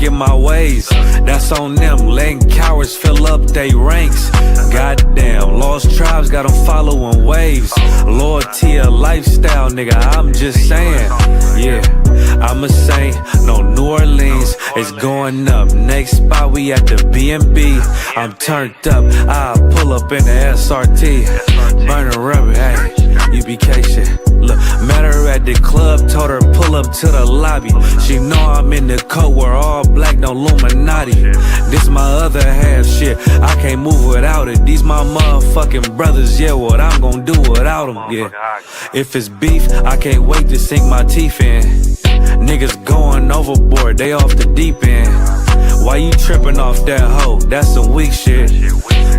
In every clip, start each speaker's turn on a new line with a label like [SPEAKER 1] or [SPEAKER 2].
[SPEAKER 1] stuck in my ways. That's on them, letting cowards fill up they ranks. Goddamn, lost tribes got them following waves. Loyalty a lifestyle, nigga, I'm just saying. Yeah, I'm a saint, no New Orleans, it's going up. Next spot, we at the B&B. I'm turned up, I'll pull up in the SRT. Burning rubber, hey, U.P.K shit. Look, met her at the club, told her pull up to the lobby. She know I'm in the coat, we're all black, no Illuminati. This my other half, shit, I can't move without it. These my motherfucking brothers, yeah, what I'm gonna do without them, yeah. If it's beef, I can't wait to sink my teeth in. Niggas going overboard, they off the deep end. Why you tripping off that hoe? That's some weak shit.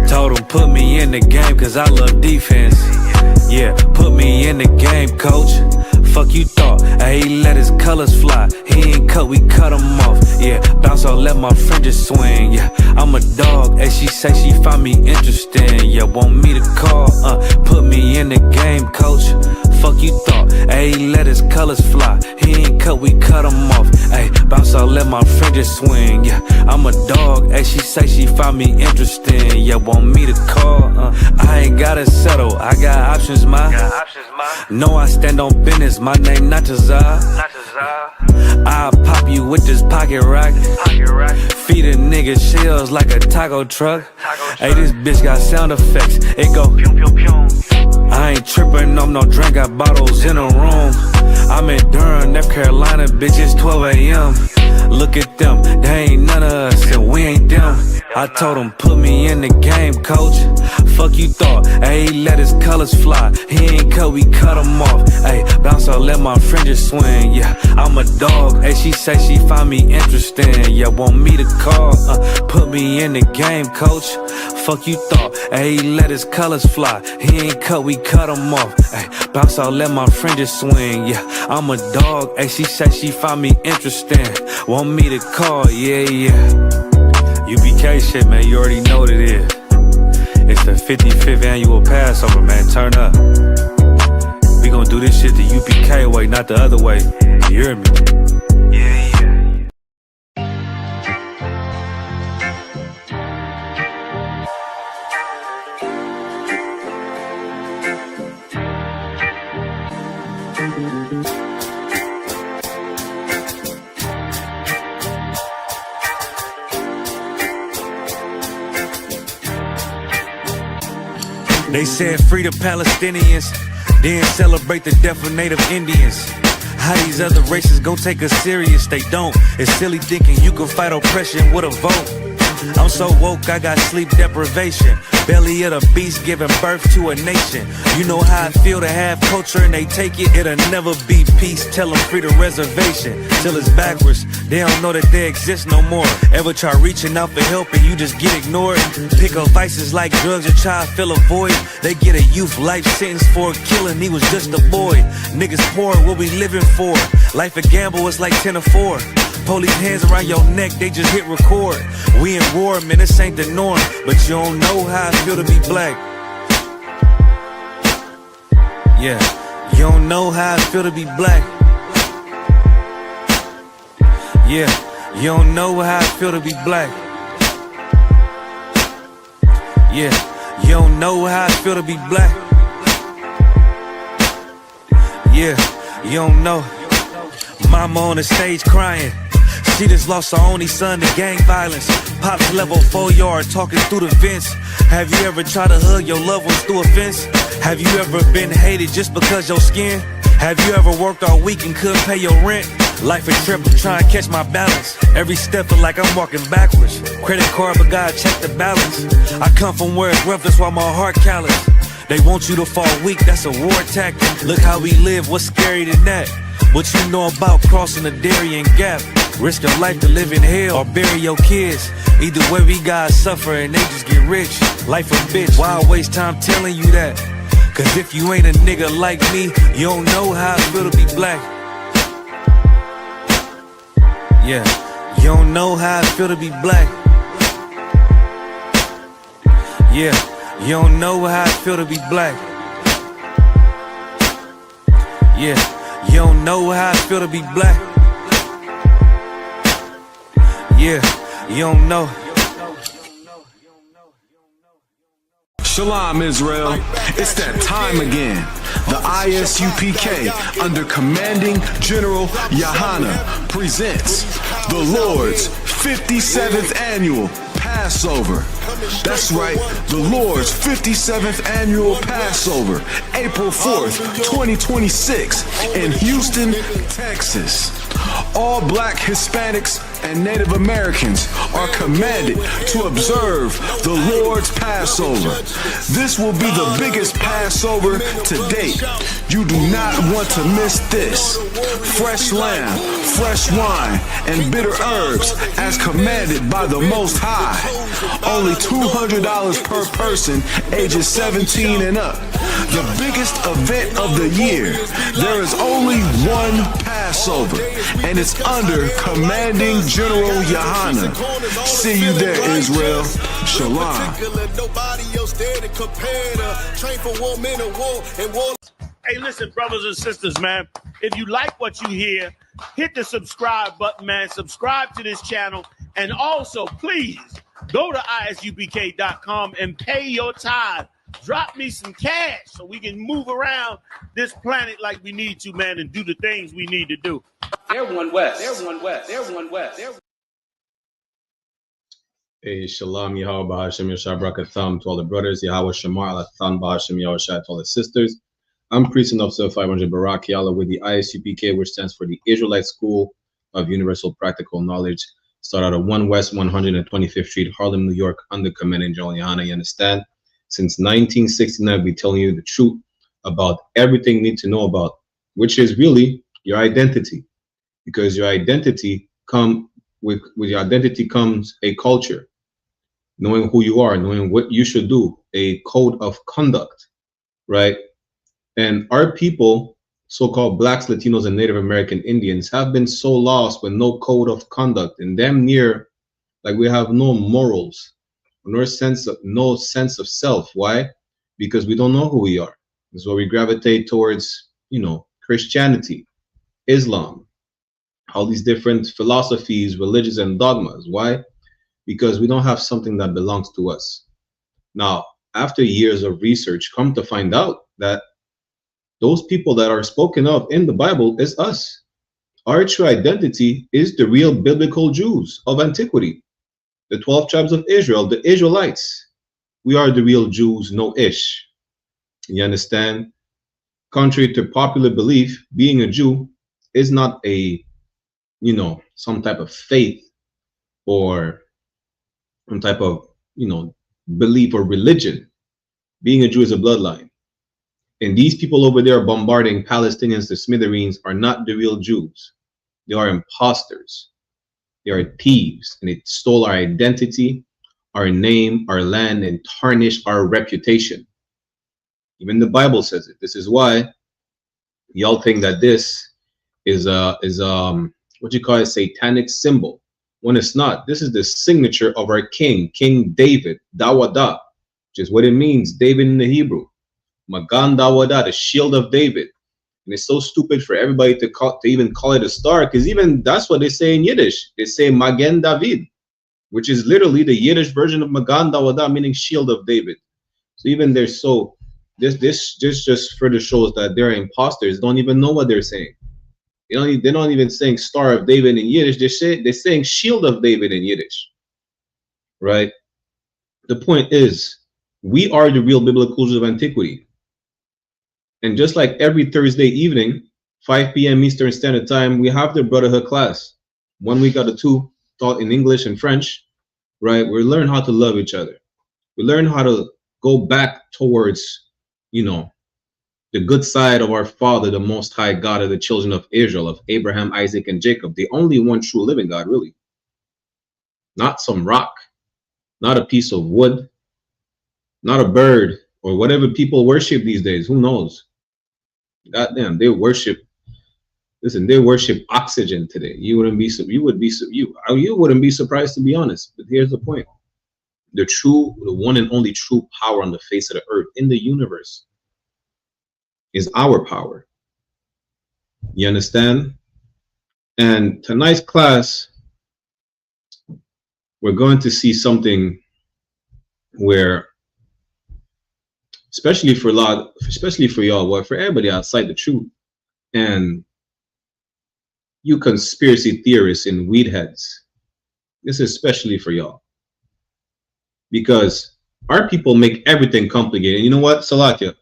[SPEAKER 1] Told him put me in the game cause I love defense. Yeah, put me in the game, coach. Fuck you thought, he let his colors fly. He ain't cut, we cut him off. Yeah, bounce on, let my fringes swing. Yeah, I'm a dog, and she say she find me interesting. Yeah, want me to call, put me in the game, coach. Fuck you thought, he let his colors fly. He ain't cut, we cut him off. Ay, bounce on, let my fringes swing. Yeah, I'm a dog, and she say she find me interesting. Yeah, want me to call, I ain't gotta settle, I got options, ma. No, I stand on business, my name not Tazar. I'll pop you with this pocket rock. Feed a nigga shells like a taco truck. Hey, this bitch got sound effects, it go I ain't trippin', I'm no drink, got bottles in the room. I'm in Durham, North Carolina, bitch, it's 12 a.m. Look at them, they ain't none of us, and we ain't them. I told him, put me in the game, coach. Fuck you thought, he let his colors fly. He ain't cut, we cut him off. Ay, bounce on, let my fringes swing. Yeah, I'm a dog, hey, she say she find me interesting. Yeah, want me to call, put me in the game, coach. Fuck you thought, he let his colors fly. He ain't cut, we cut him off. Ay, bounce on, let my fringes swing. Yeah, I'm a dog, hey, she say she find me interesting. Want me to call, yeah, yeah. U.P.K shit, man, you already know what it is. It's the 55th annual Passover, man, turn up. We gon' do this shit the U.P.K way, not the other way. You hear me? Yeah, yeah. They said free the Palestinians, then celebrate the death of native Indians. How these other races gon' take us serious? They don't. It's silly thinking you can fight oppression with a vote. I'm so woke, I got sleep deprivation. Belly of the beast giving birth to a nation. You know how I feel to have culture and they take it. It'll never be peace, tell them free the reservation. Till it's backwards, they don't know that they exist no more. Ever try reaching out for help and you just get ignored? Pick up vices like drugs and try to fill a void. They get a youth life sentence for a killing, he was just a boy. Niggas poor, what we living for? Life a gamble, it's like 10 or 4. Police hands around your neck, they just hit record. We in war, man, this ain't the norm. But you don't know how I feel to be black. Yeah, you don't know how I feel to be black. Yeah, you don't know how I feel to be black. Yeah, you don't know how I feel to be black. Yeah, you don't know. Mama on the stage crying. She just lost her only son to gang violence. Pops level 4 yard talking through the vents. Have you ever tried to hug your loved ones through a fence? Have you ever been hated just because your skin? Have you ever worked all week and couldn't pay your rent? Life a trip, I'm trying to catch my balance. Every step feel like I'm walking backwards. Credit card, but God check the balance. I come from where it's rough, that's why my heart callous. They want you to fall weak, that's a war tactic. Look how we live, what's scary than that? What you know about crossing the Darien Gap? Risk your life to live in hell or bury your kids. Either way we gotta suffer and they just get rich. Life a bitch, why I waste time telling you that? Cause if you ain't a nigga like me, you don't know how I feel to be black. Yeah, you don't know how I feel to be black. Yeah, you don't know how I feel to be black. Yeah, you don't know how I feel to be black. Yeah, you don't know.
[SPEAKER 2] Shalom, Israel. It's that time again. The I.S.U.P.K. under Commanding General YAHANNA presents the Lord's 57th Annual Passover. That's right, the Lord's 57th Annual Passover, April 4th, 2026 in Houston, Texas. All black, Hispanics, and Native Americans are commanded to observe the Lord's Passover. This will be the biggest Passover to date. You do not want to miss this. Fresh lamb, fresh wine, and bitter herbs as commanded by the Most High. Only $200 per person, ages 17 and up. The biggest event of the year. There is only one Passover, and it's under Commanding General YAHANNA. See you there, Israel. Shalom.
[SPEAKER 3] Hey, listen, brothers and sisters, man. If you like what you hear, hit the subscribe button, man. Subscribe to this channel. And also, please, go to isupk.com and pay your tithe. Drop me some cash so we can move around this planet like we need to, man, and do the things we need to do.
[SPEAKER 4] Everyone west. Everyone west. Everyone west.
[SPEAKER 5] Hey, Shalom, Yahweh Bahashem Yashar Brakatham to all the brothers, Yahweh Shamar Alathan Bahashem Yahushai to all the sisters. I'm Priest and Officer 500 Barak Yalla with the ISUPK, which stands for the Israelite School of Universal Practical Knowledge. Start out at 1 West 125th Street, Harlem, New York, under Commanding General YAHANNA. You understand? Since 1969, we're telling you the truth about everything you need to know about, which is really your identity. Because your identity with your identity comes a culture, knowing who you are, knowing what you should do, a code of conduct, right? And our people, so-called blacks, Latinos, and Native American Indians, have been so lost with no code of conduct and damn near like we have no morals, no sense of self. Why? Because we don't know who we are. That's why we gravitate towards, Christianity, Islam, all these different philosophies, religions, and dogmas. Why? Because we don't have something that belongs to us. Now, after years of research, come to find out that those people that are spoken of in the Bible is us. Our true identity is the real biblical Jews of antiquity, the 12 tribes of Israel, the Israelites. We are the real Jews, no ish. You understand? Contrary to popular belief, being a Jew is not a, some type of faith or some type of, belief or religion. Being a Jew is a bloodline. And these people over there bombarding Palestinians to smithereens are not the real Jews. They are imposters. They are thieves, and they stole our identity, our name, our land, and tarnished our reputation. Even the Bible says it. This is why y'all think that this is what you call a satanic symbol, when it's not. This is the signature of our king, King David, Dawada, which is what it means, David in the Hebrew. Magan Dawada, the shield of David. And it's so stupid for everybody to even call it a star, because even that's what they say in Yiddish. They say Magen David, which is literally the Yiddish version of Magan Dawada, meaning shield of David. So even they're so, this just further shows that they're imposters. Don't even know what they're saying. They're not even saying Star of David in Yiddish. They're saying Shield of David in Yiddish, right? The point is, we are the real biblical Jews of antiquity. And just like every Thursday evening, 5 p.m. Eastern Standard Time, we have the Brotherhood class. 1 week out of 2, taught in English and French, right? We learn how to love each other. We learn how to go back towards, the good side of our Father, the Most High God of the children of Israel, of Abraham, Isaac, and Jacob, the only one true living God, really. Not some rock, not a piece of wood, not a bird, or whatever people worship these days. Who knows? Goddamn, they worship oxygen today. You wouldn't be surprised, to be honest. But here's the point. The one and only true power on the face of the earth in the universe is our power. You understand? And tonight's class we're going to see something where, especially for y'all, well, for everybody outside the truth, and you conspiracy theorists and weed heads, this is especially for y'all, because our people make everything complicated. And you know what, Salakia?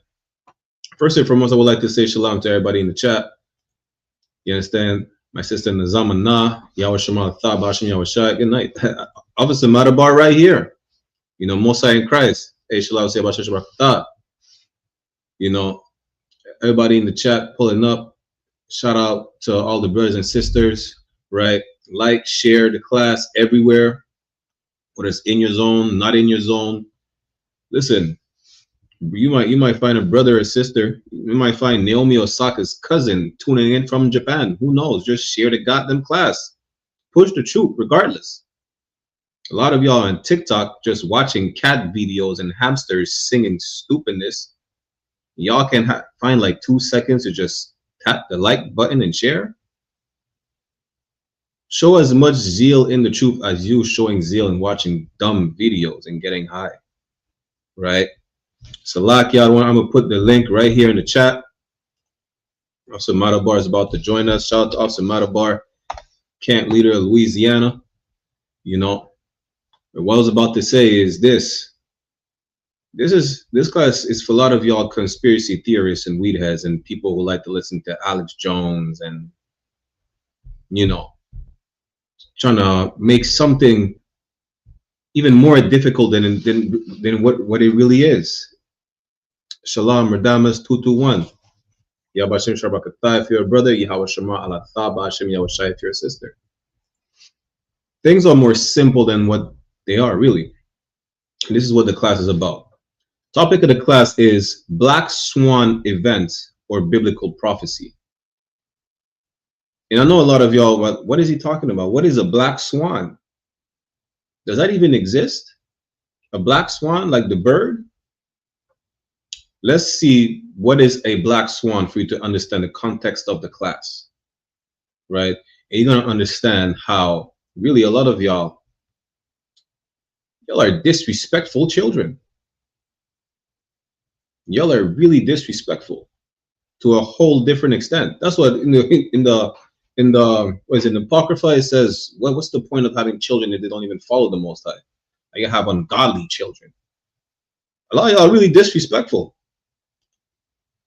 [SPEAKER 5] First and foremost, I would like to say shalom to everybody in the chat. You understand? My sister Nazama Yahweh Shema Thab Hashem Yahweh Shai. Good night. Officer Matabar right here. You know, Mosai in Christ. Hey, shalom say Bashem Shabbat Thab. You know, everybody in the chat pulling up. Shout out to all the brothers and sisters, right? Like, share the class everywhere, whether it's in your zone, not in your zone. Listen, you might find a brother or sister. You might find Naomi Osaka's cousin tuning in from Japan. Who knows? Just share the goddamn class. Push the truth, regardless. A lot of y'all on TikTok just watching cat videos and hamsters singing stupidness. Y'all can find like 2 seconds to just tap the like button and share. Show as much zeal in the truth as you showing zeal in watching dumb videos and getting high, right? Salakia, I'm gonna put the link right here in the chat. Officer Matabar is about to join us. Shout out to Officer Matabar, camp leader of Louisiana. You know, what I was about to say is this class is for a lot of y'all conspiracy theorists and weed heads and people who like to listen to Alex Jones and, you know, trying to make something even more difficult than what it really is. Shalom, Radamas 221. Yabashim Shabakatah if you're a brother, Yahweh Shema Allah Thaba Hashem Yahweh Shai if you're a sister. Things are more simple than what they are, really. And this is what the class is about. Topic of the class is Black Swan events or biblical prophecy. And I know a lot of y'all, what is he talking about? What is a black swan? Does that even exist? A black swan, like the bird? Let's see what is a black swan for you to understand the context of the class, right? And you're going to understand how really a lot of y'all are disrespectful children. Y'all are really disrespectful to a whole different extent. That's what in the Apocrypha it says, what's the point of having children if they don't even follow the Most High? You have ungodly children. A lot of y'all are really disrespectful.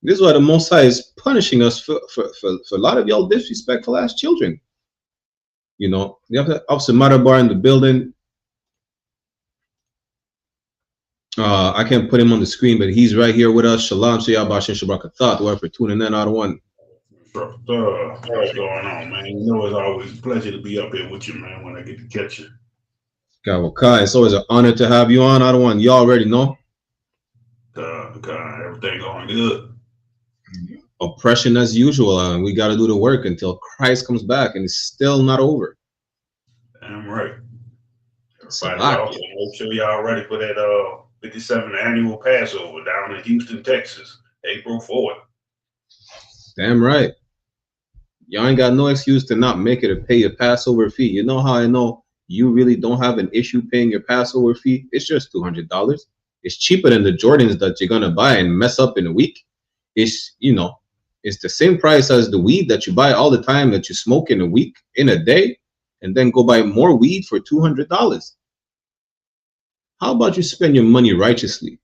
[SPEAKER 5] This is why the Most High is punishing us for a lot of y'all disrespectful ass children. You know, you have Officer Matabar in the building. I can't put him on the screen, but he's right here with us. Shalom, Shayab Bashin Shabrakathat. Whoever tuning in out of one.
[SPEAKER 6] What's going on, man? You know, it's always a pleasure to be up here with you, man, when I get to catch you.
[SPEAKER 5] It's always an honor to have you on. I don't want you already know.
[SPEAKER 6] Everything going good.
[SPEAKER 5] Oppression as usual, and we got to do the work until Christ comes back, and it's still not over.
[SPEAKER 6] Damn right.
[SPEAKER 5] Everybody,
[SPEAKER 6] make sure y'all ready for that 57th annual Passover down in Houston, Texas, April 4th.
[SPEAKER 5] Damn right. Y'all ain't got no excuse to not make it or pay your Passover fee. You know how I know you really don't have an issue paying your Passover fee? It's just $200. It's cheaper than the Jordans that you're gonna buy and mess up in a week. It's, you know, it's the same price as the weed that you buy all the time that you smoke in a week, in a day, and then go buy more weed for $200. How about you spend your money righteously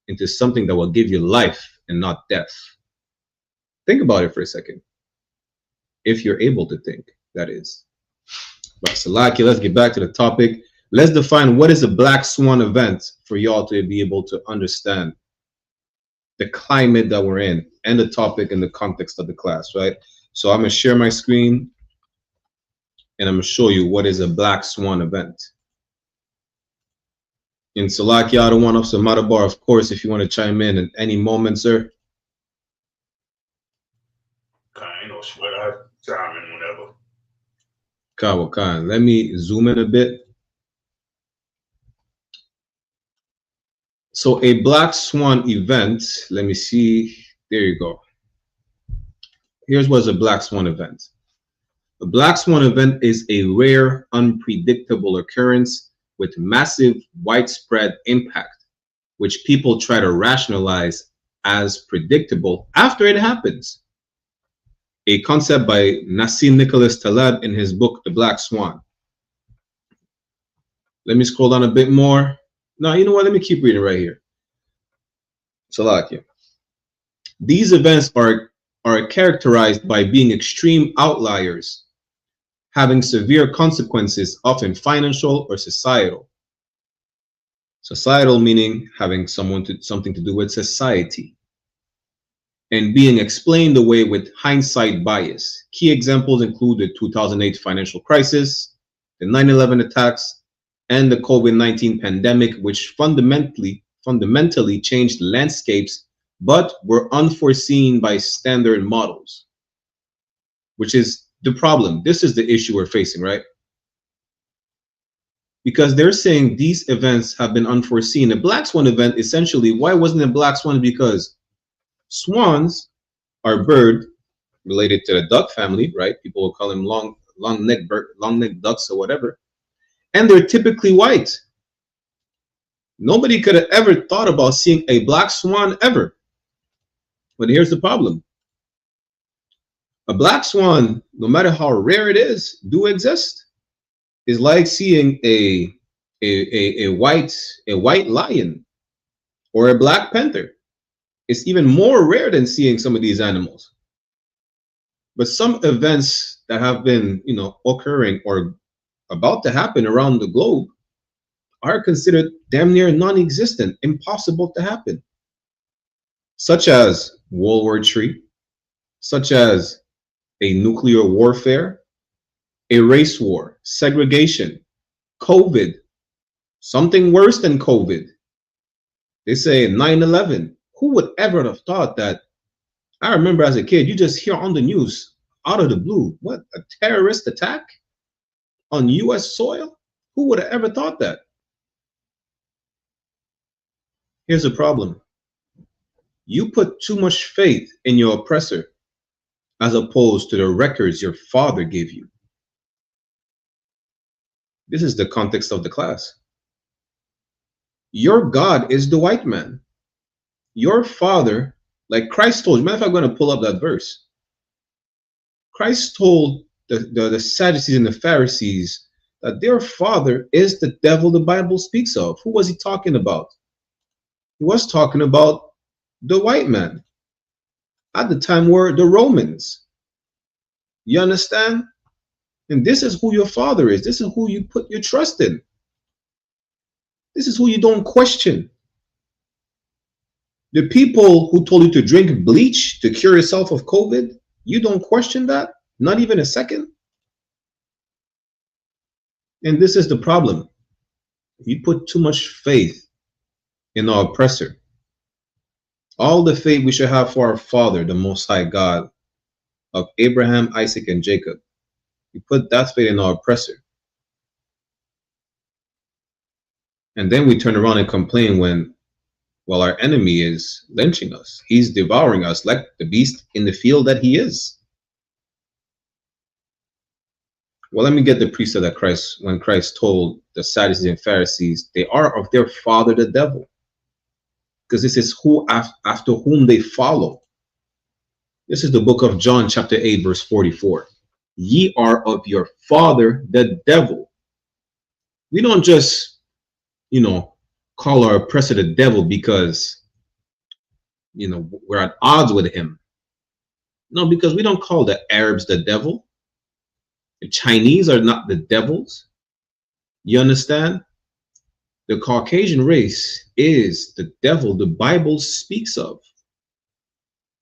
[SPEAKER 5] into something that will give you life and not death? Think about it for a second. If you're able to think, that is. But Salaki, let's get back to the topic. Let's define what is a black swan event for y'all to be able to understand the climate that we're in and the topic and the context of the class, right? So I'm going to share my screen and I'm going to show you what is a black swan event. In Salaki, I don't want Officer Matabar, of course, if you want to chime in at any moment, sir.
[SPEAKER 6] Ain't no sweat. I chime in whenever.
[SPEAKER 5] Kawakan. Let me zoom in a bit. So a black swan event, let me see. There you go. Here's what's a black swan event. A black swan event is a rare, unpredictable occurrence with massive widespread impact, which people try to rationalize as predictable after it happens. A concept by Nassim Nicholas Taleb in his book, The Black Swan. Let me scroll down a bit more. No, you know what? Let me keep reading right here. Salakia. These events are characterized by being extreme outliers, having severe consequences, often financial or societal. Societal meaning having something to do with society, and being explained away with hindsight bias. Key examples include the 2008 financial crisis, the 9/11 attacks, and the COVID-19 pandemic, which fundamentally changed landscapes, but were unforeseen by standard models, which is the problem. This is the issue we're facing, right? Because they're saying these events have been unforeseen. The Black Swan event, essentially, why wasn't it Black Swan? Because swans are bird related to the duck family, right? People will call them long-necked ducks or whatever. And they're typically white. Nobody could have ever thought about seeing a black swan ever. But here's the problem. A black swan, no matter how rare it is, do exist. It's like seeing a white lion or a black panther. It's even more rare than seeing some of these animals. But some events that have been, occurring or about to happen around the globe are considered damn near non-existent, impossible to happen, such as World War III, such as a nuclear warfare, a race war, segregation, COVID, something worse than COVID. They say 9/11. Who would ever have thought that? I remember as a kid, you just hear on the news out of the blue, what, a terrorist attack on US soil? Who would have ever thought that? Here's the problem. You put too much faith in your oppressor as opposed to the records your father gave you. This is the context of the class. Your God is the white man. Your father, like Christ told you, matter of fact, I'm going to pull up that verse. Christ told the Sadducees and the Pharisees that their father is the devil the Bible speaks of. Who was he talking about? He was talking about the white man. At the time were the Romans. You understand? And this is who your father is. This is who you put your trust in. This is who you don't question. The people who told you to drink bleach to cure yourself of COVID, you don't question that? Not even a second? And this is the problem. You put too much faith in our oppressor. All the faith we should have for our Father, the Most High God of Abraham, Isaac, and Jacob. We put that faith in our oppressor. And then we turn around and complain when, well, our enemy is lynching us. He's devouring us like the beast in the field that he is. Well, let me get the precept that when Christ told the Sadducees and Pharisees, they are of their father, the devil. Because this is who after whom they follow. This is the book of John, chapter 8, verse 44. Ye are of your father, the devil. We don't just, call our oppressor the devil because, we're at odds with him. No, because we don't call the Arabs the devil. The Chinese are not the devils. You understand? The Caucasian race is the devil the Bible speaks of.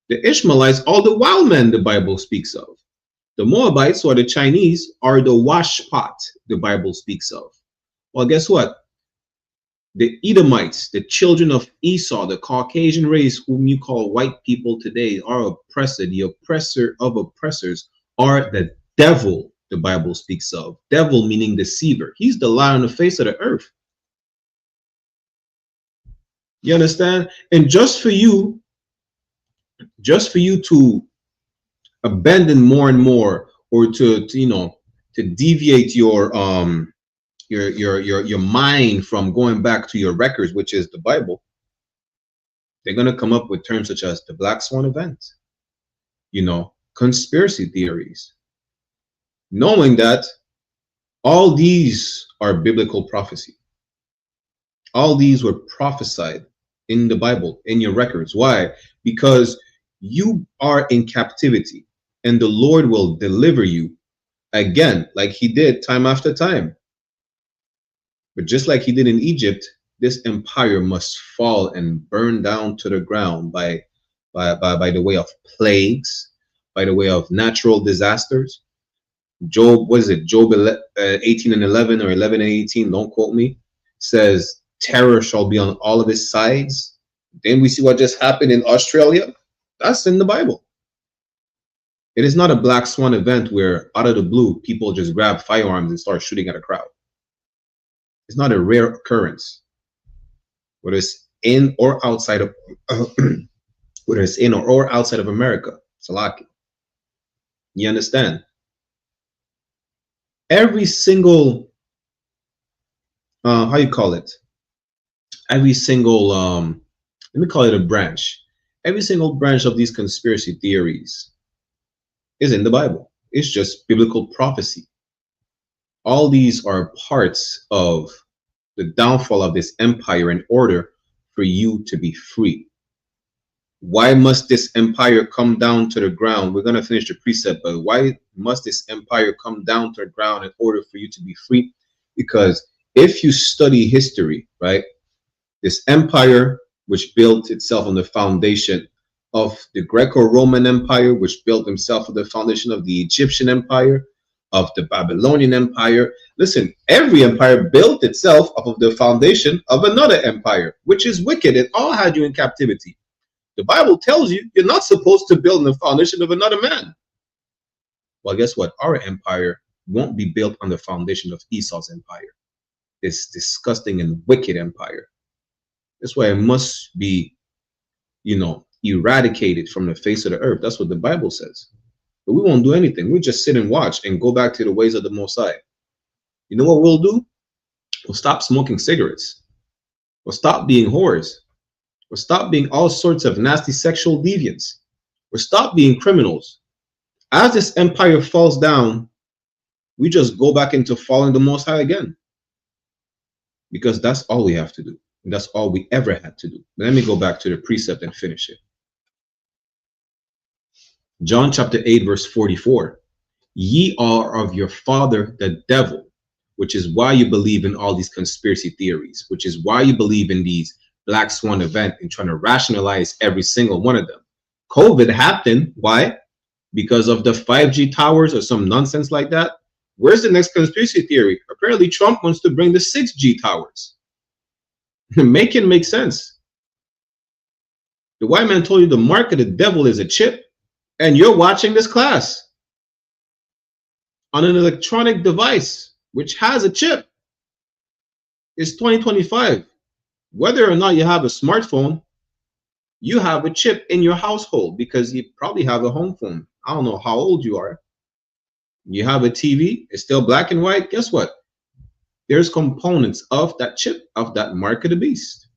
[SPEAKER 5] The Ishmaelites are the wild men the Bible speaks of. The Moabites or the Chinese are the washpot the Bible speaks of. Well, guess what? The Edomites, the children of Esau, the Caucasian race, whom you call white people today, are oppressor. The oppressor of oppressors are the devil the Bible speaks of. Devil meaning deceiver. He's the lie on the face of the earth. You understand? And just for you to abandon more and more, or to deviate your your mind from going back to your records, which is the Bible, they're gonna come up with terms such as the Black Swan event, conspiracy theories, knowing that all these are biblical prophecy. All these were prophesied in the Bible, in your records. Why? Because you are in captivity and the Lord will deliver you again, like he did time after time. But just like he did in Egypt, this empire must fall and burn down to the ground by the way of plagues, by the way of natural disasters. Job, what is it? Job 18 and 11 or 11 and 18, don't quote me, says terror shall be on all of his sides. Then we see what just happened in Australia. That's in the Bible. It is not a black swan event where out of the blue, people just grab firearms and start shooting at a crowd. It's not a rare occurrence. Whether it's in or outside of, whether it's in or outside of America, Salaki. You understand? Every single, how you call it? Every single, let me call it a branch. Every single branch of these conspiracy theories is in the Bible. It's just biblical prophecy. All these are parts of the downfall of this empire in order for you to be free. Why must this empire come down to the ground? We're going to finish the precept, but why must this empire come down to the ground in order for you to be free? Because if you study history, right, this empire, which built itself on the foundation of the Greco-Roman Empire, which built himself on the foundation of the Egyptian Empire, of the Babylonian Empire. Listen, every empire built itself off of the foundation of another empire, which is wicked. It all had you in captivity. The Bible tells you you're not supposed to build on the foundation of another man. Well, guess what? Our empire won't be built on the foundation of Esau's empire. This disgusting and wicked empire. That's why it must be, eradicated from the face of the earth. That's what the Bible says. But we won't do anything. We'll just sit and watch and go back to the ways of the Most High. You know what we'll do? We'll stop smoking cigarettes. We'll stop being whores. We'll stop being all sorts of nasty sexual deviants. We'll stop being criminals. As this empire falls down, we just go back into following the Most High again. Because that's all we have to do. And that's all we ever had to do. But let me go back to the precept and finish it. John chapter 8, verse 44. Ye are of your father, the devil, which is why you believe in all these conspiracy theories, which is why you believe in these black swan event and trying to rationalize every single one of them. COVID happened. Why? Because of the 5G towers or some nonsense like that. Where's the next conspiracy theory? Apparently Trump wants to bring the 6G towers. Make it make sense. The white man told you the mark of the devil is a chip, and you're watching this class on an electronic device which has a chip. It's 2025. Whether or not you have a smartphone, you have a chip in your household because you probably have a home phone. I don't know how old you are. You have a TV, it's still black and white. Guess what? There's components of that chip, of that mark of the beast.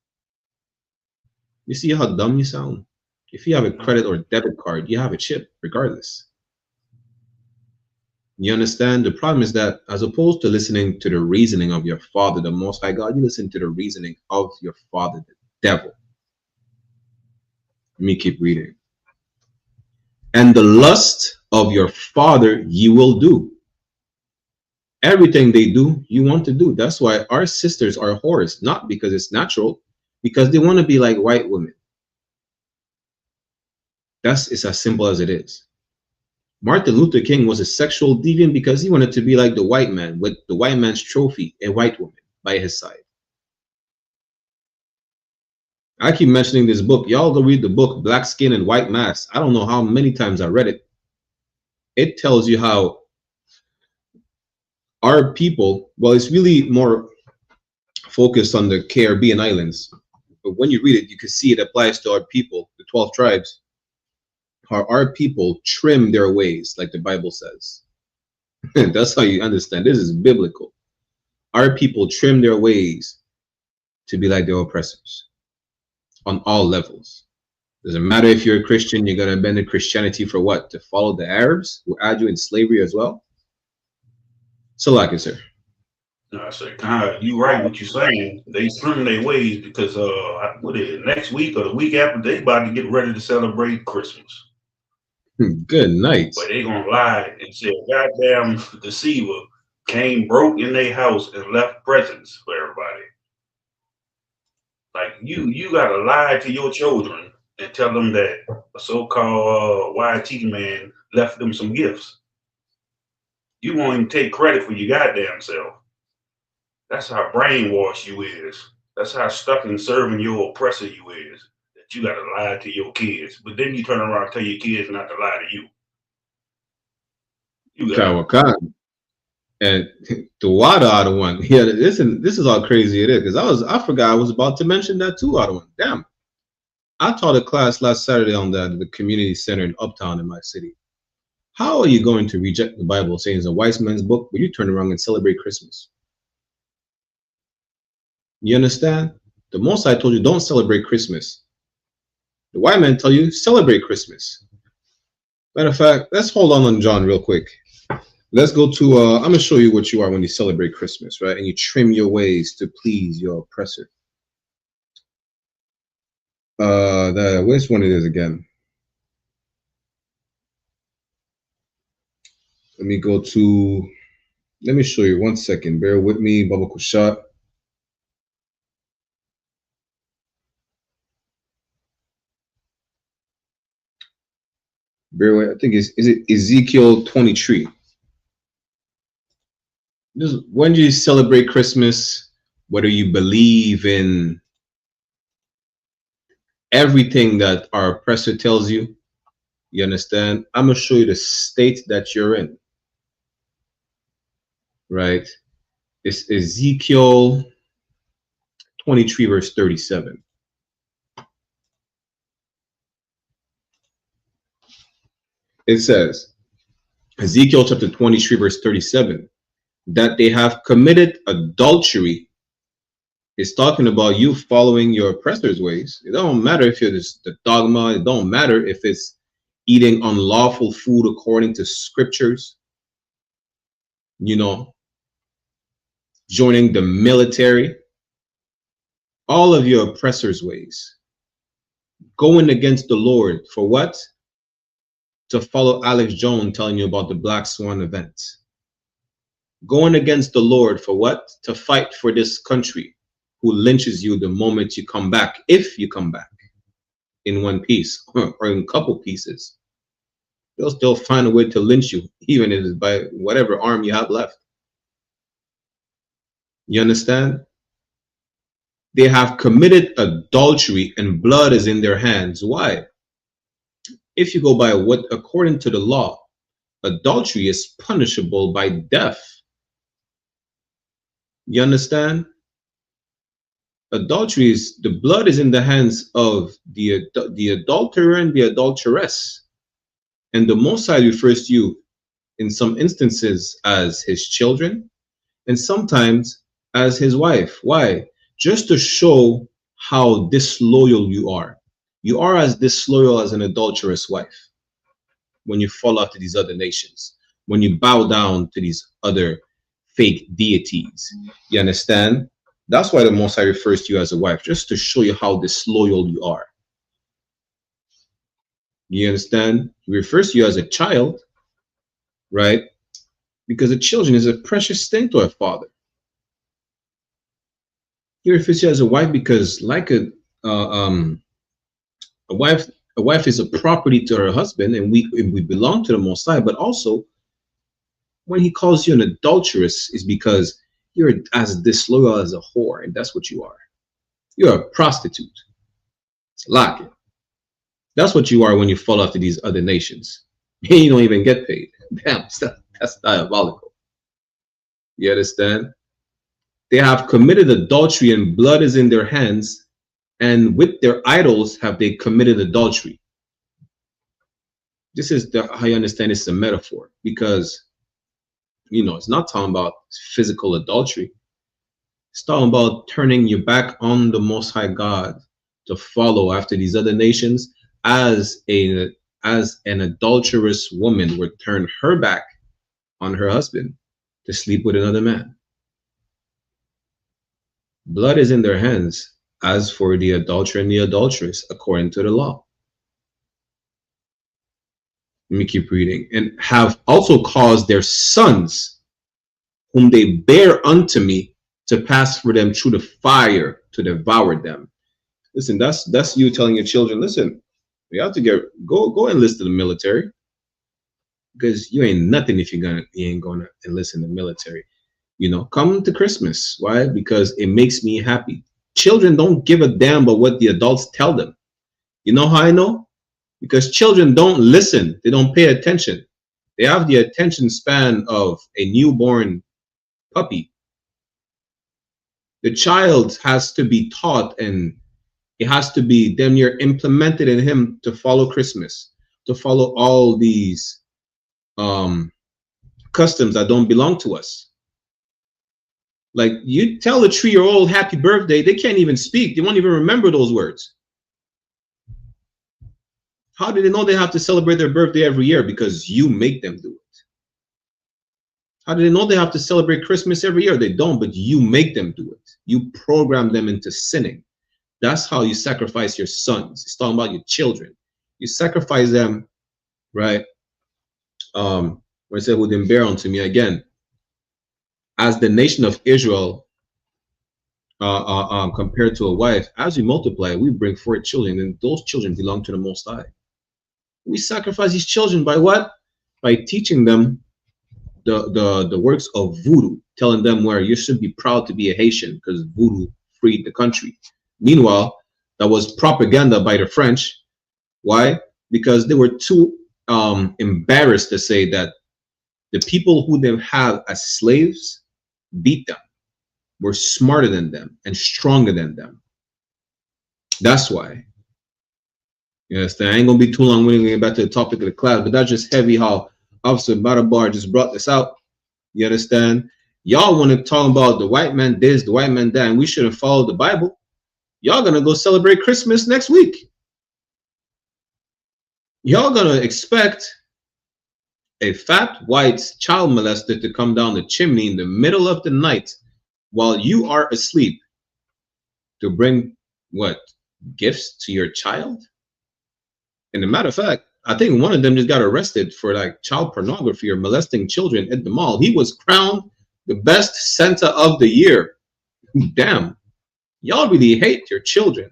[SPEAKER 5] You see how dumb you sound? If you have a credit or debit card, you have a chip regardless. You understand? The problem is that as opposed to listening to the reasoning of your father, the Most High God, you listen to the reasoning of your father, the devil. Let me keep reading. And the lust of your father you will do. Everything they do, you want to do. That's why our sisters are whores, not because it's natural, because they want to be like white women. It's as simple as it is. Martin Luther King was a sexual deviant because he wanted to be like the white man, with the white man's trophy, a white woman by his side. I keep mentioning this book. Y'all go read the book, Black Skin and White Mask. I don't know how many times I read it. It tells you how our people, well, it's really more focused on the Caribbean islands. But when you read it, you can see it applies to our people, the 12 tribes. How our people trim their ways, like the Bible says. That's how you understand. This is biblical. our people trim their ways to be like their oppressors on all levels. Doesn't matter if you're a Christian, you're going to bend to Christianity for what? To follow the Arabs who had you in slavery as well? So like it, sir.
[SPEAKER 6] No, I say, God, you right what you're saying. They trim their ways because next week or the week after they about to get ready to celebrate Christmas.
[SPEAKER 5] Good night.
[SPEAKER 6] But they gonna lie and say a goddamn deceiver came broke in their house and left presents for everybody. Like you gotta lie to your children and tell them that a so-called YT man left them some gifts. You won't even take credit for your goddamn self. That's how brainwashed you is. That's how stuck in serving your oppressor you is. That you gotta lie to your kids. But then you turn around and tell your kids not to lie to you.
[SPEAKER 5] And the water other one. Yeah, this is how crazy it is. Because I forgot I was about to mention that too, other one. Damn. I taught a class last Saturday on the community center in Uptown in my city. How are you going to reject the Bible saying it's a wise man's book, but you turn around and celebrate Christmas? You understand? The Most High told you don't celebrate Christmas. The white man tell you celebrate Christmas. Matter of fact, let's hold on John real quick. Let's go to I'm gonna show you what you are when you celebrate Christmas, right? And you trim your ways to please your oppressor. Which one it is again? Let me show you 1 second. Bear with me, Baba Kushat. Bear with, I think is it Ezekiel 23. When do you celebrate Christmas, whether you believe in everything that our oppressor tells you, you understand? I'm going to show you the state that you're in, right? It's Ezekiel 23, verse 37. It says, Ezekiel chapter 23, verse 37, that they have committed adultery. It's talking about you following your oppressor's ways. It don't matter if you're the dogma. It don't matter if it's eating unlawful food according to scriptures. You know, joining the military. All of your oppressor's ways. Going against the Lord for what? To follow Alex Jones telling you about the Black Swan event. Going against the Lord for what? To fight for this country who lynches you the moment you come back, if you come back in one piece or in a couple pieces. They'll still find a way to lynch you, even if it's by whatever arm you have left. You understand? They have committed adultery and blood is in their hands. Why? If you go by what, according to the law, adultery is punishable by death. You understand? Adultery is, the blood is in the hands of the adulterer and the adulteress. And the Most High refers to you in some instances as his children and sometimes as his wife. Why? Just to show how disloyal you are. You are as disloyal as an adulterous wife when you fall after these other nations, when you bow down to these other fake deities. You understand? That's why the Most High refers to you as a wife, just to show you how disloyal you are. You understand? He refers to you as a child, right? Because the children is a precious thing to a father. He refers to you as a wife because, like a wife is a property to her husband, and we belong to the Most High. But also, when he calls you an adulteress, is because you're as disloyal as a whore, and that's what you are. You're a prostitute. It's like it. That's what you are when you fall after these other nations. You don't even get paid. Damn, that's diabolical. You understand? They have committed adultery and blood is in their hands, and with their idols have they committed adultery. This is how you understand it's a metaphor, because, you know, it's not talking about physical adultery. It's talking about turning your back on the Most High God to follow after these other nations, as an adulterous woman would turn her back on her husband to sleep with another man. Blood is in their hands as for the adulterer and the adulteress, according to the law. Let me keep reading. And have also caused their sons, whom they bear unto me, to pass for them through the fire to devour them. Listen, that's you telling your children, listen, you have to go enlist in the military, because you ain't nothing if you ain't gonna enlist in the military. You know, come to Christmas. Why? Because it makes me happy. Children don't give a damn about what the adults tell them. You know how I know? Because children don't listen. They don't pay attention. They have the attention span of a newborn puppy. The child has to be taught, and it has to be damn near implemented in him to follow Christmas, to follow all these customs that don't belong to us. Like, you tell a 3-year-old happy birthday, they can't even speak. They won't even remember those words. How do they know they have to celebrate their birthday every year? Because you make them do it. How do they know they have to celebrate Christmas every year? They don't, but you make them do it. You program them into sinning. That's how you sacrifice your sons. It's talking about your children. You sacrifice them, right? When I say who didn't bear unto me, again, as the nation of Israel, compared to a wife, as we multiply, we bring forth children, and those children belong to the Most High. We sacrifice these children by what? By teaching them the works of voodoo, telling them where you should be proud to be a Haitian because voodoo freed the country. Meanwhile, that was propaganda by the French. Why? Because they were too embarrassed to say that the people who they have as slaves beat them, were smarter than them and stronger than them. That's why. Yes, I ain't gonna be too long when we get back to the topic of the class, but that's just heavy how Officer Badabar just brought this out. You understand? Y'all want to talk about the white man this, the white man that, and we shouldn't follow the Bible. Y'all gonna go celebrate Christmas next week. Y'all gonna expect a fat white child molester to come down the chimney in the middle of the night while you are asleep to bring what? Gifts to your child? And a matter of fact, I think one of them just got arrested for like child pornography or molesting children at the mall. He was crowned the best Santa of the year. Damn, y'all really hate your children,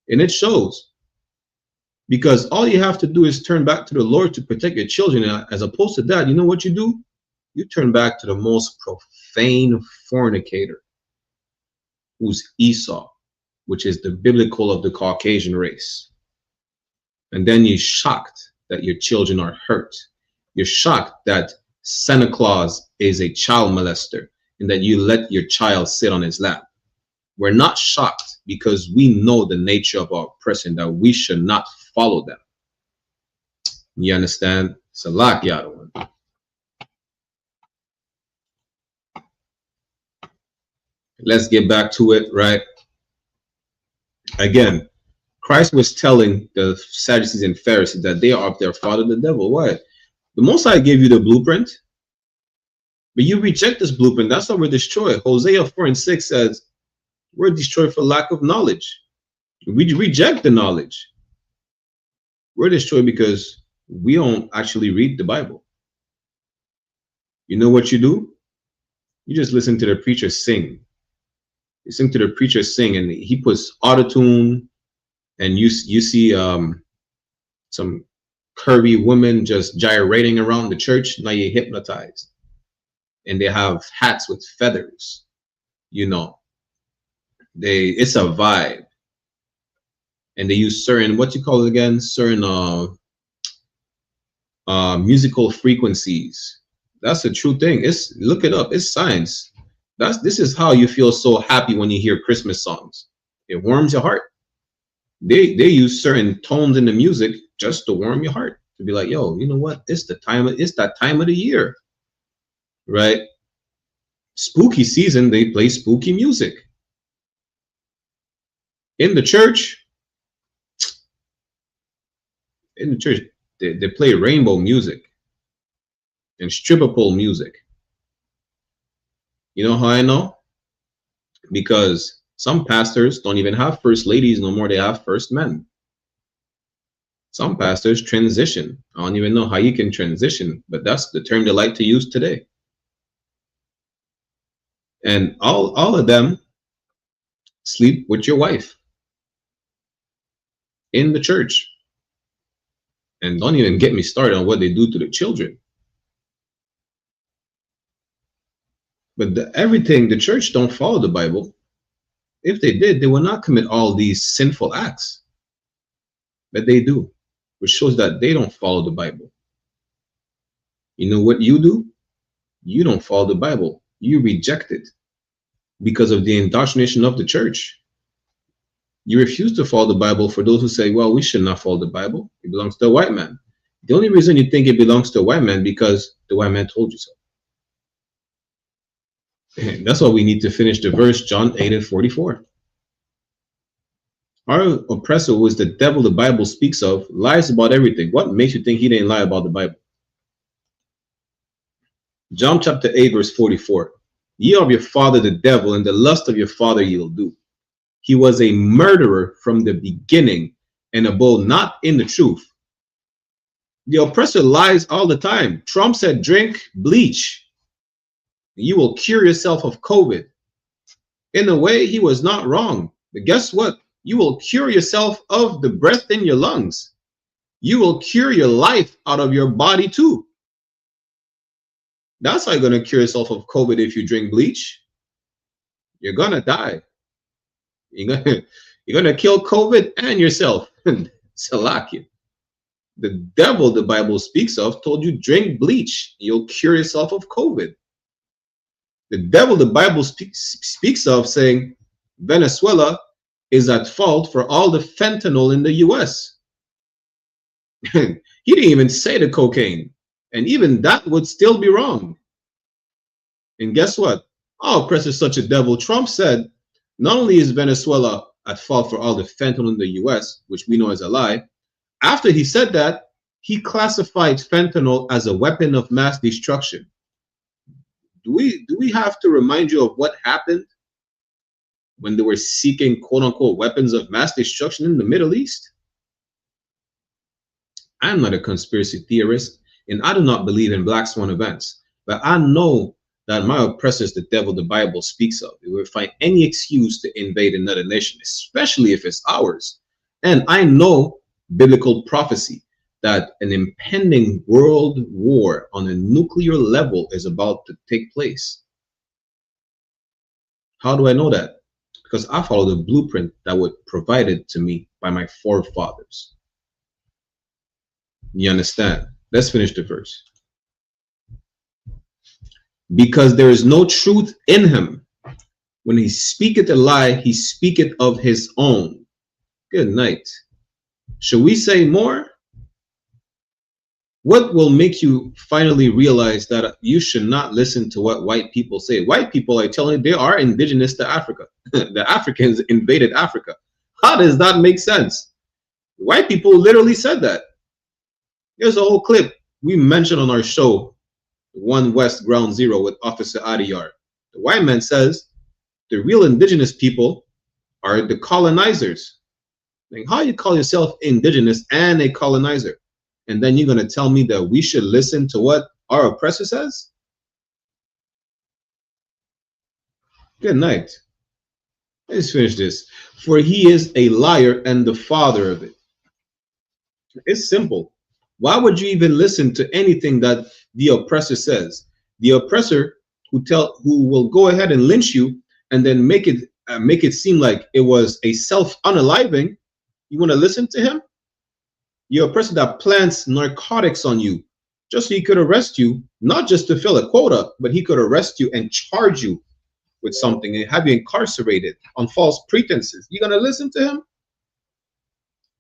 [SPEAKER 5] and it shows. Because all you have to do is turn back to the Lord to protect your children. As opposed to that, you know what you do? You turn back to the most profane fornicator, who's Esau, which is the biblical of the Caucasian race. And then you're shocked that your children are hurt. You're shocked that Santa Claus is a child molester and that you let your child sit on his lap. We're not shocked because we know the nature of our person, that we should not follow them. You understand? Salak Yadawan. Let's get back to it, right? Again, Christ was telling the Sadducees and Pharisees that they are of their father, the devil. Why? The Most High gave you the blueprint, but you reject this blueprint. That's why we're destroyed. Hosea 4:6 says, we're destroyed for lack of knowledge. We reject the knowledge. We're destroyed because we don't actually read the Bible. You know what you do? You just listen to the preacher sing. You listen to the preacher sing, and he puts autotune, and you see some curvy women just gyrating around the church. Now you're hypnotized, and they have hats with feathers. You know, it's a vibe, and they use certain, what you call it again, certain musical frequencies. That's a true thing. Look it up. It's science. This is how you feel so happy when you hear Christmas songs. It warms your heart. They use certain tones in the music just to warm your heart, to be like, yo, you know what? It's that time of the year, right? Spooky season, they play spooky music. In the church, they play rainbow music and stripper pole music. You know how I know? Because some pastors don't even have first ladies no more. They have first men. Some pastors transition. I don't even know how you can transition, but that's the term they like to use today. And all of them sleep with your wife in the church. And don't even get me started on what they do to the children. But everything, the church don't follow the Bible. If they did, they would not commit all these sinful acts. But they do, which shows that they don't follow the Bible. You know what you do? You don't follow the Bible. You reject it because of the indoctrination of the church. You refuse to follow the Bible for those who say, well, we should not follow the Bible. It belongs to a white man. The only reason you think it belongs to a white man because the white man told you so. That's why we need to finish the verse, John 8:44. Our oppressor, who is the devil the Bible speaks of, lies about everything. What makes you think he didn't lie about the Bible? John chapter 8, verse 44. Ye are of your father the devil, and the lust of your father you'll do. He was a murderer from the beginning, and abode not in the truth. The oppressor lies all the time. Trump said, drink bleach. You will cure yourself of COVID. In a way, he was not wrong. But guess what? You will cure yourself of the breath in your lungs. You will cure your life out of your body too. That's how you're going to cure yourself of COVID if you drink bleach. You're going to die. You're going to kill COVID and yourself. Salakia. The devil the Bible speaks of told you drink bleach. You'll cure yourself of COVID. The devil the Bible speaks of saying Venezuela is at fault for all the fentanyl in the US. He didn't even say the cocaine. And even that would still be wrong. And guess what? Our oppressor is such a devil. Trump said, not only is Venezuela at fault for all the fentanyl in the US, which we know is a lie, after he said that, he classified fentanyl as a weapon of mass destruction. Do we have to remind you of what happened when they were seeking quote-unquote weapons of mass destruction in the Middle East? I'm not a conspiracy theorist, and I do not believe in black swan events, but I know that my oppressor is the devil the Bible speaks of. They will find any excuse to invade another nation, especially if it's ours. And I know biblical prophecy that an impending world war on a nuclear level is about to take place. How do I know that? Because I follow the blueprint that was provided to me by my forefathers. You understand? Let's finish the verse. Because there is no truth in him. When he speaketh a lie, he speaketh of his own. Good night. Should we say more? What will make you finally realize that you should not listen to what white people say? White people, I tell you, they are indigenous to Africa. The Africans invaded Africa. How does that make sense? White people literally said that. Here's a whole clip we mentioned on our show, 1 West Ground Zero with Officer Adiyar. The white man says the real indigenous people are the colonizers. Like, how you call yourself indigenous and a colonizer? And then you're going to tell me that we should listen to what our oppressor says? Good night. Let's finish this. For he is a liar and the father of it. It's simple. Why would you even listen to anything that the oppressor says? The oppressor who will go ahead and lynch you and then make it seem like it was a self-unaliving. You want to listen to him? You're a person that plants narcotics on you just so he could arrest you, not just to fill a quota, but he could arrest you and charge you with something and have you incarcerated on false pretenses. You gonna listen to him?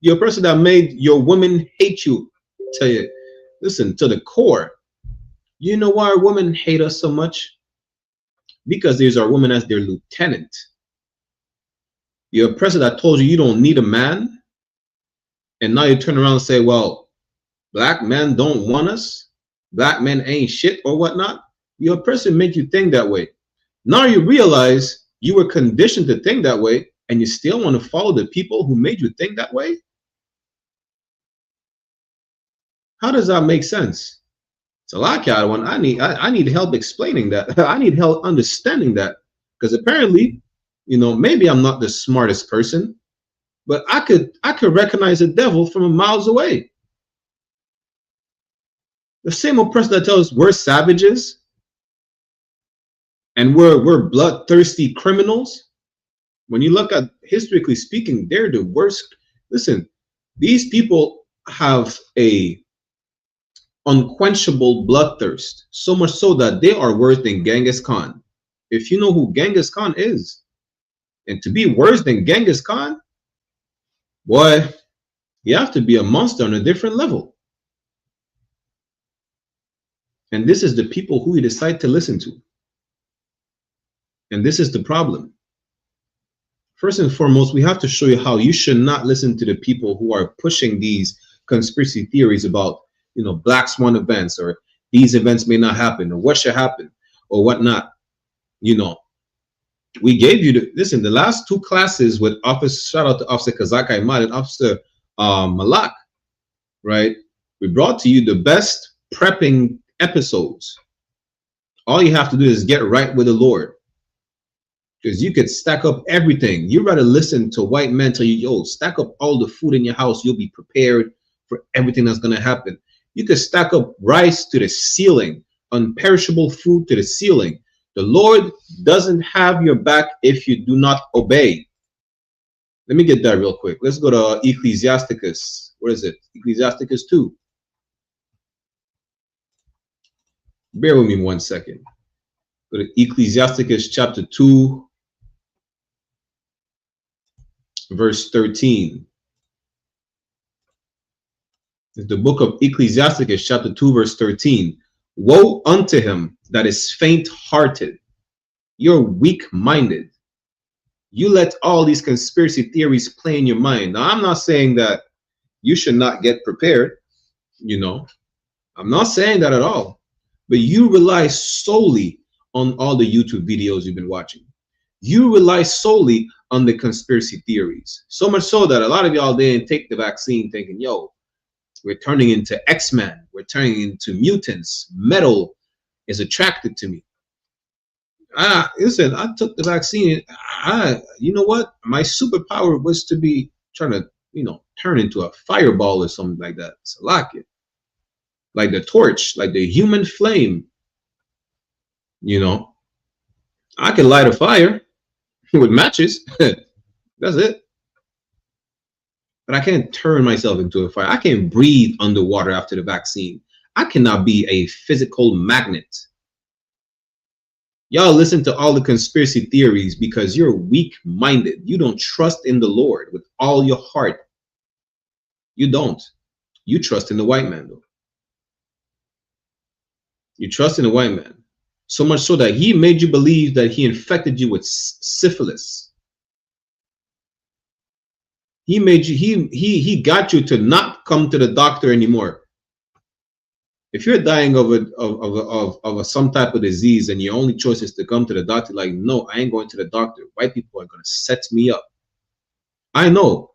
[SPEAKER 5] You're a person that made your women hate you. Tell you, listen, to the core. You know why our women hate us so much? because there's our woman as their lieutenant. Your oppressor that told you you don't need a man, and now you turn around and say, well, black men don't want us, black men ain't shit or whatnot. Your oppressor make you think that way. Now you realize you were conditioned to think that way, and you still want to follow the people who made you think that way? How does that make sense? It's a lot, one. I need help explaining that. I need help understanding that, because apparently, you know, maybe I'm not the smartest person, but I could recognize the devil from miles away. The same old person that tells us we're savages and we're bloodthirsty criminals. When you look at, historically speaking, they're the worst. Listen, these people have a unquenchable bloodthirst, so much so that they are worse than Genghis Khan. If you know who Genghis Khan is, and to be worse than Genghis Khan, boy, you have to be a monster on a different level. And this is the people who you decide to listen to. And this is the problem. First and foremost, we have to show you how you should not listen to the people who are pushing these conspiracy theories about, you know, Black Swan events, or these events may not happen, or what should happen, or whatnot. You know, we gave you the last two classes with Officer, shout out to Officer Kazaka Imad and Officer Malak, right? We brought to you the best prepping episodes. All you have to do is get right with the Lord, because you could stack up everything. You rather listen to white men tell you, yo, stack up all the food in your house, you'll be prepared for everything that's going to happen. You could stack up rice to the ceiling, unperishable food to the ceiling. The Lord doesn't have your back if you do not obey. Let me get that real quick. Let's go to Ecclesiasticus. What is it? Ecclesiasticus 2. Bear with me 1 second. Go to Ecclesiasticus chapter 2, verse 13. It's the book of Ecclesiasticus chapter 2, verse 13. Woe unto him that is faint-hearted. You're weak-minded. You let all these conspiracy theories play in your mind. Now, I'm not saying that you should not get prepared. You know, I'm not saying that at all. But you rely solely on all the YouTube videos you've been watching. You rely solely on the conspiracy theories. So much so that a lot of y'all didn't take the vaccine thinking, yo, we're turning into X-Men. We're turning into mutants. Metal is attracted to me. Listen, I took the vaccine. You know what? My superpower was to be trying to, you know, turn into a fireball or something like that. So like the torch, like the human flame. You know, I can light a fire with matches. That's it. But I can't turn myself into a fire. I can't breathe underwater after the vaccine. I cannot be a physical magnet. Y'all listen to all the conspiracy theories because you're weak-minded. You don't trust in the Lord with all your heart. You don't. You trust in the white man, though. You trust in the white man. So much so that he made you believe that he infected you with syphilis. He made you, he got you to not come to the doctor anymore. If you're dying of some type of disease and your only choice is to come to the doctor, like, no, I ain't going to the doctor. White people are going to set me up. I know.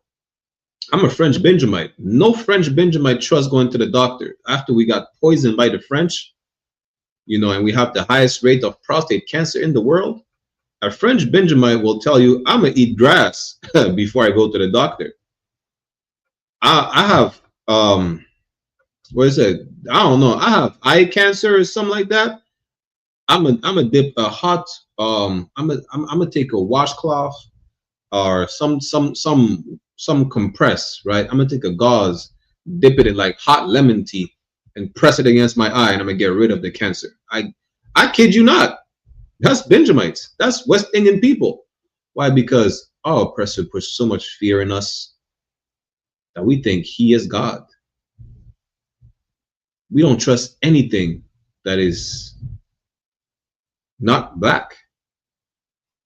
[SPEAKER 5] I'm a French Benjamite. No French Benjamite trusts going to the doctor. After we got poisoned by the French, you know, and we have the highest rate of prostate cancer in the world, a French Benjamite will tell you, I'm going to eat grass before I go to the doctor. I have, what is it? I don't know. I have eye cancer or something like that. I'm gonna dip a hot, I'm gonna take a washcloth or some compress, right? I'm gonna take a gauze, dip it in like hot lemon tea and press it against my eye, and I'm gonna get rid of the cancer. I kid you not. That's Benjamites. That's West Indian people. Why? Because our oppressor pushed so much fear in us that we think he is God. We don't trust anything that is not black.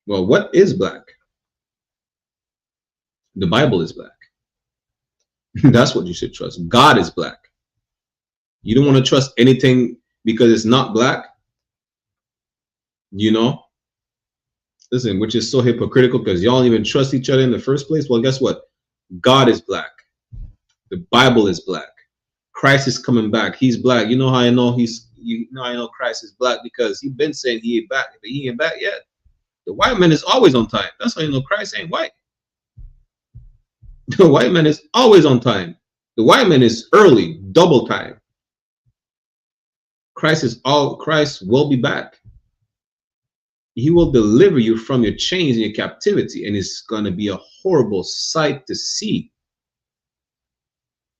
[SPEAKER 5] Well, what is black? The Bible is black. That's what you should trust. God is black. You don't want to trust anything because it's not black. You know? Listen, which is so hypocritical because y'all don't even trust each other in the first place. Well, guess what? God is black. The Bible is black. Christ is coming back. He's black. You know how I know I know Christ is black? Because he's been saying he ain't back, but he ain't back yet. The white man is always on time. That's how you know Christ ain't white. The white man is always on time. The white man is early, double time. Christ will be back. He will deliver you from your chains and your captivity, and it's going to be a horrible sight to see.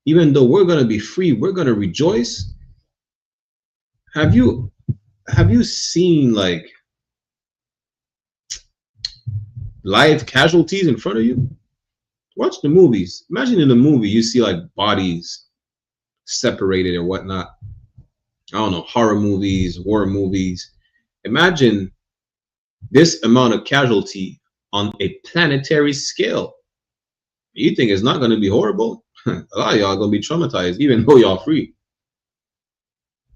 [SPEAKER 5] Even though we're going to be free, we're going to rejoice. Have you seen like live casualties in front of you? Watch the movies. Imagine in a movie you see like bodies separated or whatnot. I don't know, horror movies, war movies. Imagine this amount of casualty on a planetary scale. You think it's not going to be horrible? A lot of y'all are going to be traumatized, even though y'all free.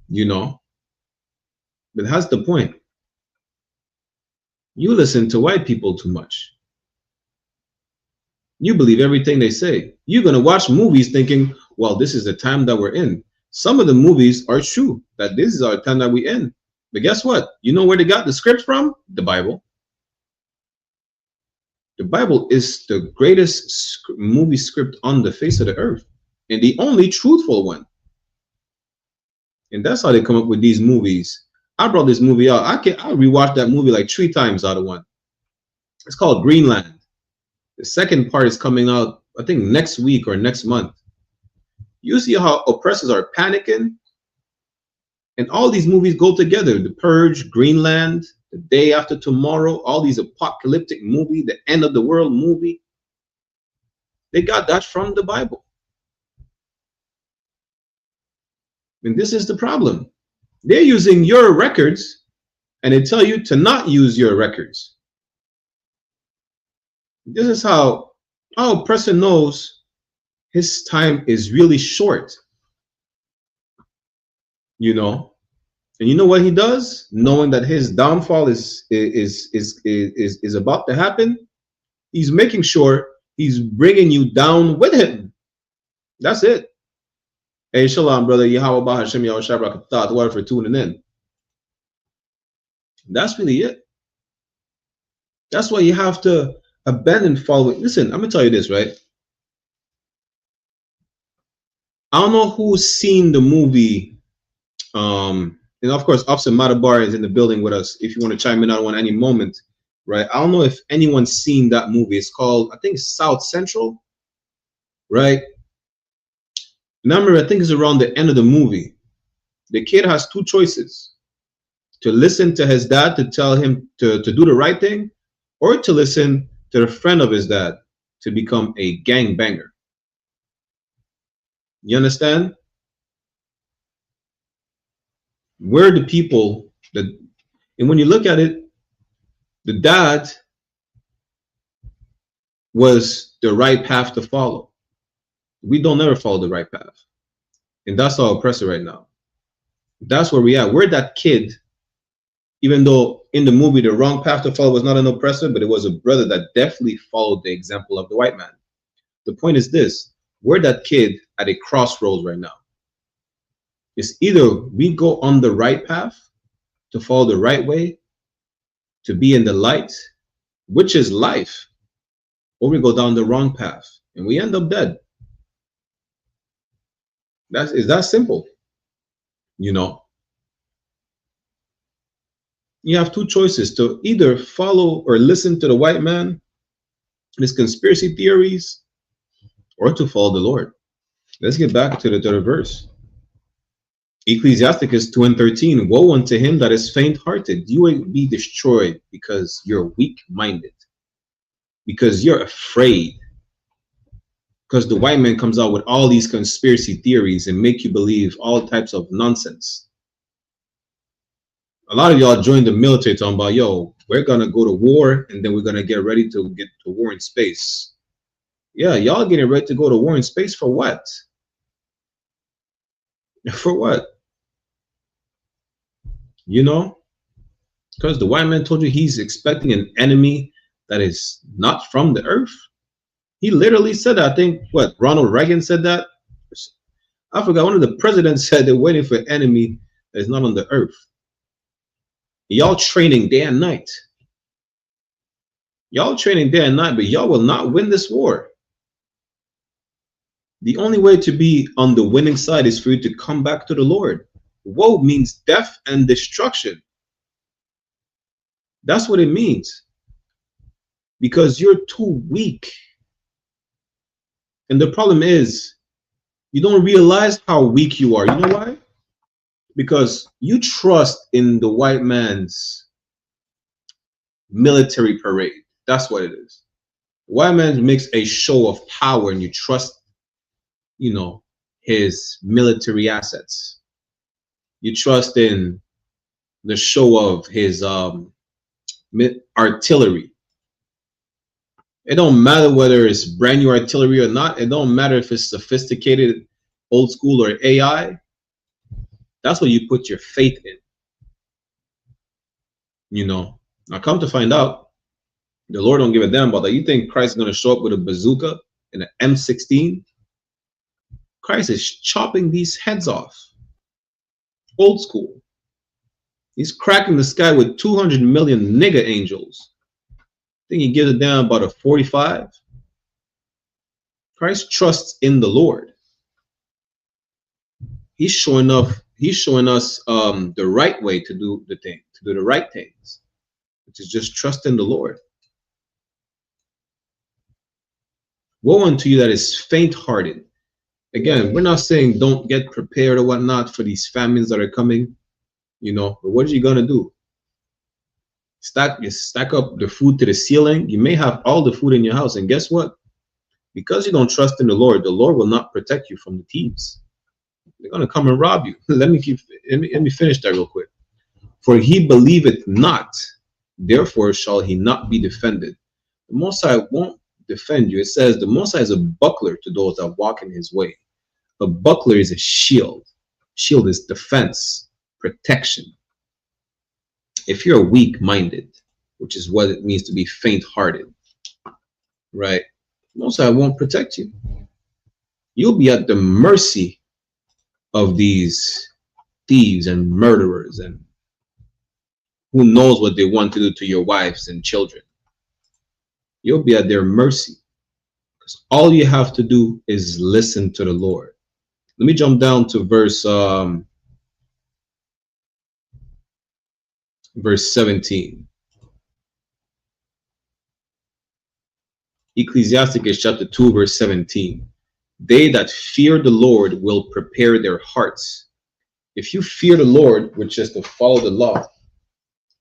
[SPEAKER 5] You know? But that's the point. You listen to white people too much. You believe everything they say. You're going to watch movies thinking, well, this is the time that we're in. Some of the movies are true, that this is our time that we're in. But guess what? You know where they got the script from? The Bible. The Bible is the greatest movie script on the face of the earth, and the only truthful one. And that's how they come up with these movies. I brought this movie out. I rewatched that movie like 3 times out of 1. It's called Greenland. The second part is coming out, I think, next week or next month. You see how oppressors are panicking? And all these movies go together. The Purge, Greenland, The Day After Tomorrow, all these apocalyptic movies, the end of the world movie. They got that from the Bible. And this is the problem. They're using your records, and they tell you to not use your records. This is how our oppressor knows his time is really short. You know, and you know what he does, knowing that his downfall is about to happen. He's making sure he's bringing you down with him. That's it. Hey, shalom, brother. Yahweh Hashem Yahweh Shabbat word for tuning in. That's really it. That's why you have to abandon following. Listen, I'm gonna tell you this, right? I don't know who's seen the movie. And of course, Officer Matabar is in the building with us. If you want to chime in on one any moment, right? I don't know if anyone's seen that movie. It's called, I think, South Central, right? Remember, I think it's around the end of the movie. The kid has 2 choices: to listen to his dad to tell him to do the right thing, or to listen to the friend of his dad to become a gangbanger. You understand? We're the people that, and when you look at it, the dad was the right path to follow. We don't ever follow the right path. And that's our oppressor right now. That's where we are. We're that kid, even though in the movie, the wrong path to follow was not an oppressor, but it was a brother that definitely followed the example of the white man. The point is this: we're that kid at a crossroads right now. It's either we go on the right path to follow the right way, to be in the light, which is life, or we go down the wrong path and we end up dead. It's that simple. You know, you have 2 choices: to either follow or listen to the white man, his conspiracy theories, or to follow the Lord. Let's get back to the verse. Ecclesiasticus 2:13. Woe unto him that is faint-hearted. You will be destroyed because you're weak-minded, because you're afraid, because the white man comes out with all these conspiracy theories and make you believe all types of nonsense. A lot of y'all joined the military talking about, yo, we're gonna go to war and then we're gonna get ready to get to war in space. Yeah, y'all getting ready to go to war in space for what? For what? You know? Because the white man told you he's expecting an enemy that is not from the earth. He literally said that. I think, what, Ronald Reagan said that? I forgot, one of the presidents said they're waiting for an enemy that is not on the earth. Y'all training day and night. Y'all training day and night, but y'all will not win this war. The only way to be on the winning side is for you to come back to the Lord. Woe means death and destruction. That's what it means. Because you're too weak. And the problem is, you don't realize how weak you are. You know why? Because you trust in the white man's military parade. That's what it is. The white man makes a show of power and you trust, you know, his military assets. You trust in the show of his artillery. It don't matter whether it's brand new artillery or not. It don't matter if it's sophisticated, old school, or AI. That's what you put your faith in. You know, now come to find out, the Lord don't give a damn about that. You think Christ is going to show up with a bazooka and an M16? Christ is chopping these heads off. Old school. He's cracking the sky with 200 million nigga angels. Think he gives a damn about a 45? Christ trusts in the Lord. He's showing us the right way to do the thing, to do the right things, which is just trust in the Lord. Woe unto you that is faint-hearted. Again, we're not saying don't get prepared or whatnot for these famines that are coming, you know, but what are you going to do? Stack up the food to the ceiling. You may have all the food in your house, and guess what? Because you don't trust in the Lord will not protect you from the thieves. They're going to come and rob you. Let me finish that real quick. For he believeth not, therefore shall he not be defended. The Most High won't defend you. It says the Most High is a buckler to those that walk in his way. A buckler is a shield. Shield is defense, protection. If you're weak-minded, which is what it means to be faint-hearted, right? Most High won't protect you. You'll be at the mercy of these thieves and murderers and who knows what they want to do to your wives and children. You'll be at their mercy because all you have to do is listen to the Lord. Let me jump down to verse 17. Ecclesiasticus chapter 2 verse 17. They that fear the Lord will prepare their hearts. If you fear the Lord, which is to follow the law,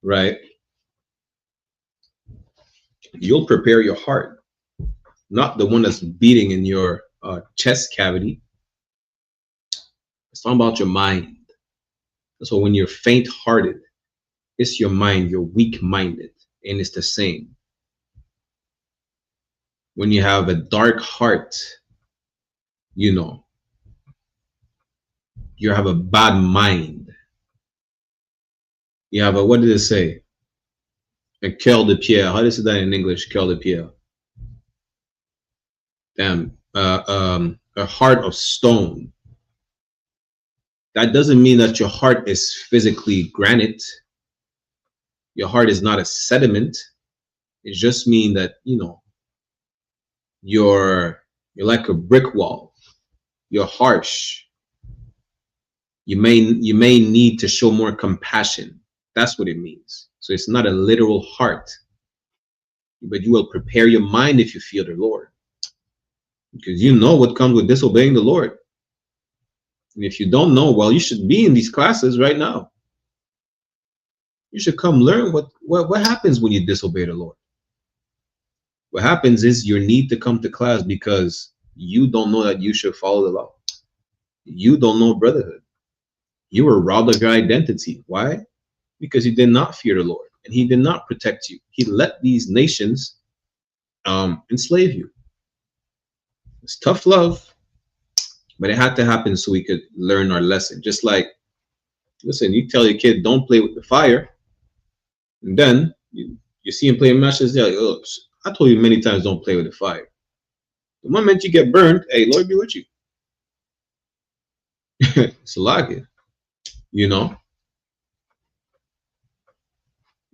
[SPEAKER 5] right? You'll prepare your heart, not the one that's beating in your chest cavity. It's not about your mind. So when you're faint-hearted, it's your mind, you're weak-minded, and it's the same. When you have a dark heart, you know, you have a bad mind. You have a, what did it say? A cœur de pierre. How do you say that in English? Cœur de pierre. Damn. A heart of stone. That doesn't mean that your heart is physically granite. Your heart is not a sediment. It just means that, you know, you're like a brick wall. You're harsh. You may need to show more compassion. That's what it means. So it's not a literal heart, but you will prepare your mind if you fear the Lord, because you know what comes with disobeying the Lord. And if you don't know, well, you should be in these classes right now. You should come learn what happens when you disobey the Lord. What happens is you need to come to class because you don't know that you should follow the law. You don't know brotherhood. You were robbed of your identity. Why? Because you did not fear the Lord, and he did not protect you. He let these nations enslave you. It's tough love, but it had to happen so we could learn our lesson. Just like, listen, you tell your kid, don't play with the fire, and then you see him playing matches, they're like, oh, I told you many times, don't play with the fire. The moment you get burned, hey, Lord be with you. It's like it, you know.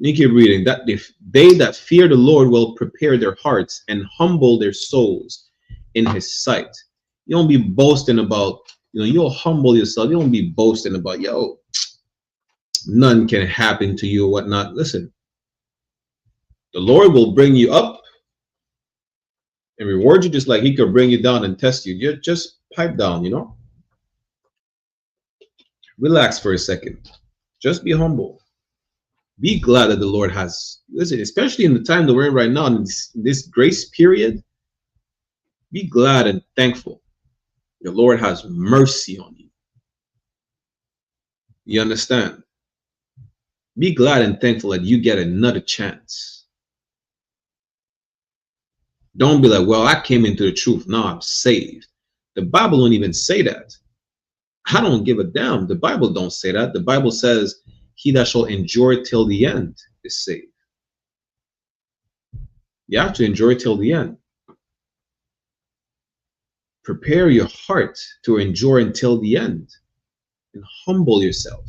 [SPEAKER 5] You keep reading that they that fear the Lord will prepare their hearts and humble their souls in his sight. You don't be boasting about, you'll humble yourself. You don't be boasting about, yo, none can happen to you or whatnot. Listen, the Lord will bring you up and reward you just like he could bring you down and test you. You just pipe down, Relax for a second. Just be humble. Be glad that the Lord has, listen, especially in the time that we're in right now, in this grace period, be glad and thankful. The Lord has mercy on you. You understand? Be glad and thankful that you get another chance. Don't be like, well, I came into the truth. Now I'm saved. The Bible don't even say that. I don't give a damn. The Bible don't say that. The Bible says, he that shall endure till the end is saved. You have to endure till the end. Prepare your heart to endure until the end and humble yourself.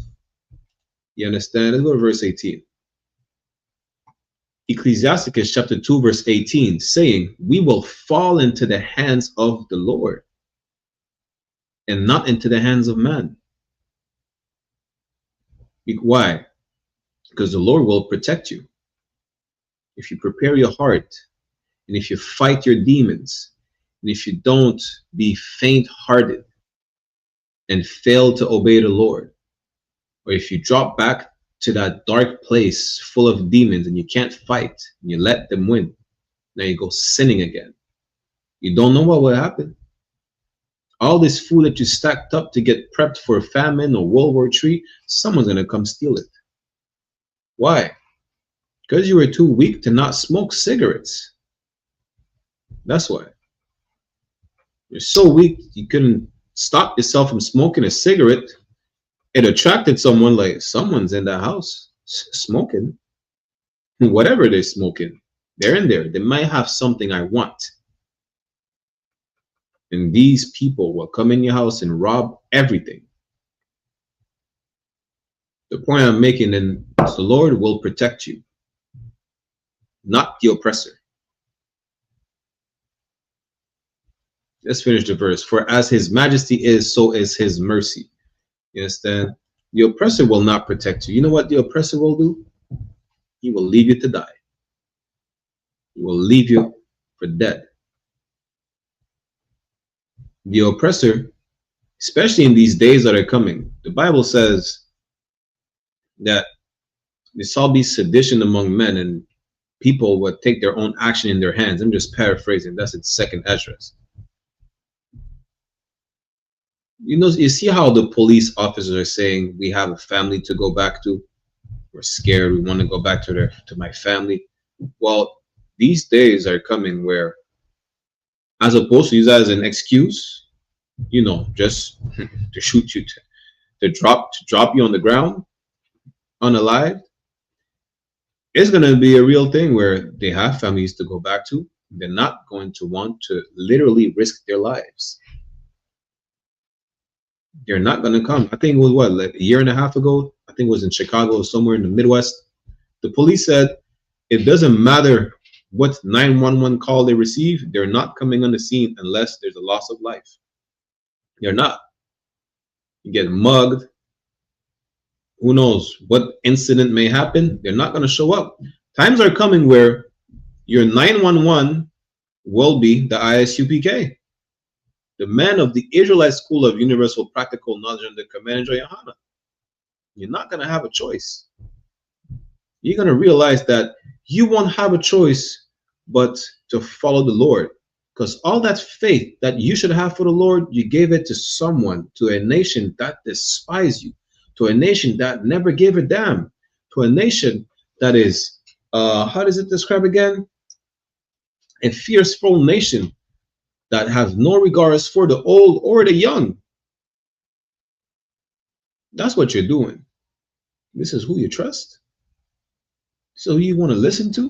[SPEAKER 5] You understand? Let's go to verse 18. Ecclesiasticus chapter 2 verse 18 saying, we will fall into the hands of the Lord and not into the hands of man. Why? Because the Lord will protect you. If you prepare your heart, and if you fight your demons, and if you don't be faint-hearted and fail to obey the Lord, or if you drop back to that dark place full of demons and you can't fight, and you let them win, now you go sinning again. You don't know what will happen. All this food that you stacked up to get prepped for a famine or World War III, someone's going to come steal it. Why? Because you were too weak to not smoke cigarettes. That's why. You're so weak you couldn't stop yourself from smoking a cigarette. It attracted someone, like someone's in that house smoking. Whatever they're smoking, they're in there. They might have something I want. And these people will come in your house and rob everything. The point I'm making then is the Lord will protect you, not the oppressor. Let's finish the verse. For as his majesty is, so is his mercy. You understand? The oppressor will not protect you. You know what the oppressor will do? He will leave you to die. He will leave you for dead. The oppressor, especially in these days that are coming, the Bible says that there shall be sedition among men and people will take their own action in their hands. I'm just paraphrasing. That's in 2nd Ezra. You see how the police officers are saying, we have a family to go back to. We're scared. We want to go back to my family. Well, these days are coming where, as opposed to use that as an excuse, just to shoot you, to drop you on the ground, unalive, it's going to be a real thing where they have families to go back to. They're not going to want to literally risk their lives. They're not going to come. I think it was like a year and a half ago. I think it was in Chicago, somewhere in the Midwest. The police said it doesn't matter what 911 call they receive. They're not coming on the scene unless there's a loss of life. They're not. You get mugged. Who knows what incident may happen? They're not going to show up. Times are coming where your 911 will be the I.S.U.P.K. The men of the Israelite School of Universal Practical Knowledge under command of YAHANNA. You're not going to have a choice. You're going to realize that you won't have a choice but to follow the Lord. Because all that faith that you should have for the Lord, you gave it to someone, to a nation that despised you, to a nation that never gave a damn. to a nation that is, how does it describe again? A fearful nation that has no regards for the old or the young. That's what you're doing. This is who you trust. So who you want to listen to?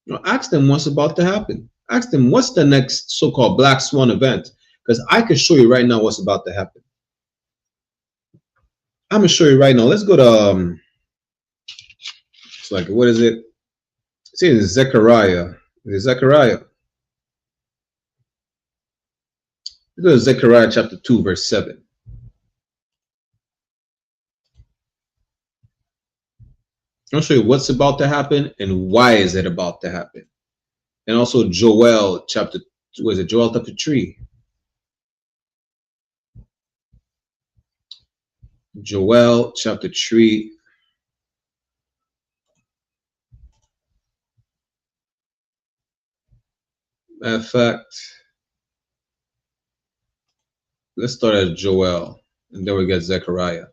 [SPEAKER 5] You know, ask them what's about to happen. Ask them what's the next so-called Black Swan event, because I can show you right now what's about to happen. I'm gonna show you right now. Let's go to it's like, what is it? It's in Zechariah. Is it Zechariah? Let's go to Zechariah chapter 2, verse 7. I'll show you what's about to happen and why is it about to happen. And also Joel chapter, what is it? Joel chapter 3. Joel chapter 3. Matter of fact, let's start at Joel and then we get Zechariah.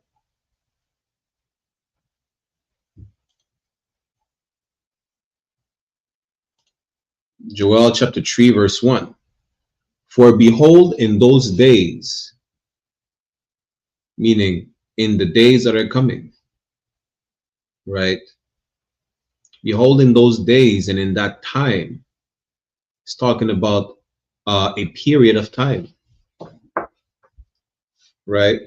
[SPEAKER 5] Joel chapter 3, verse 1. For behold, in those days, meaning in the days that are coming, right? Behold, in those days and in that time, it's talking about a period of time, right?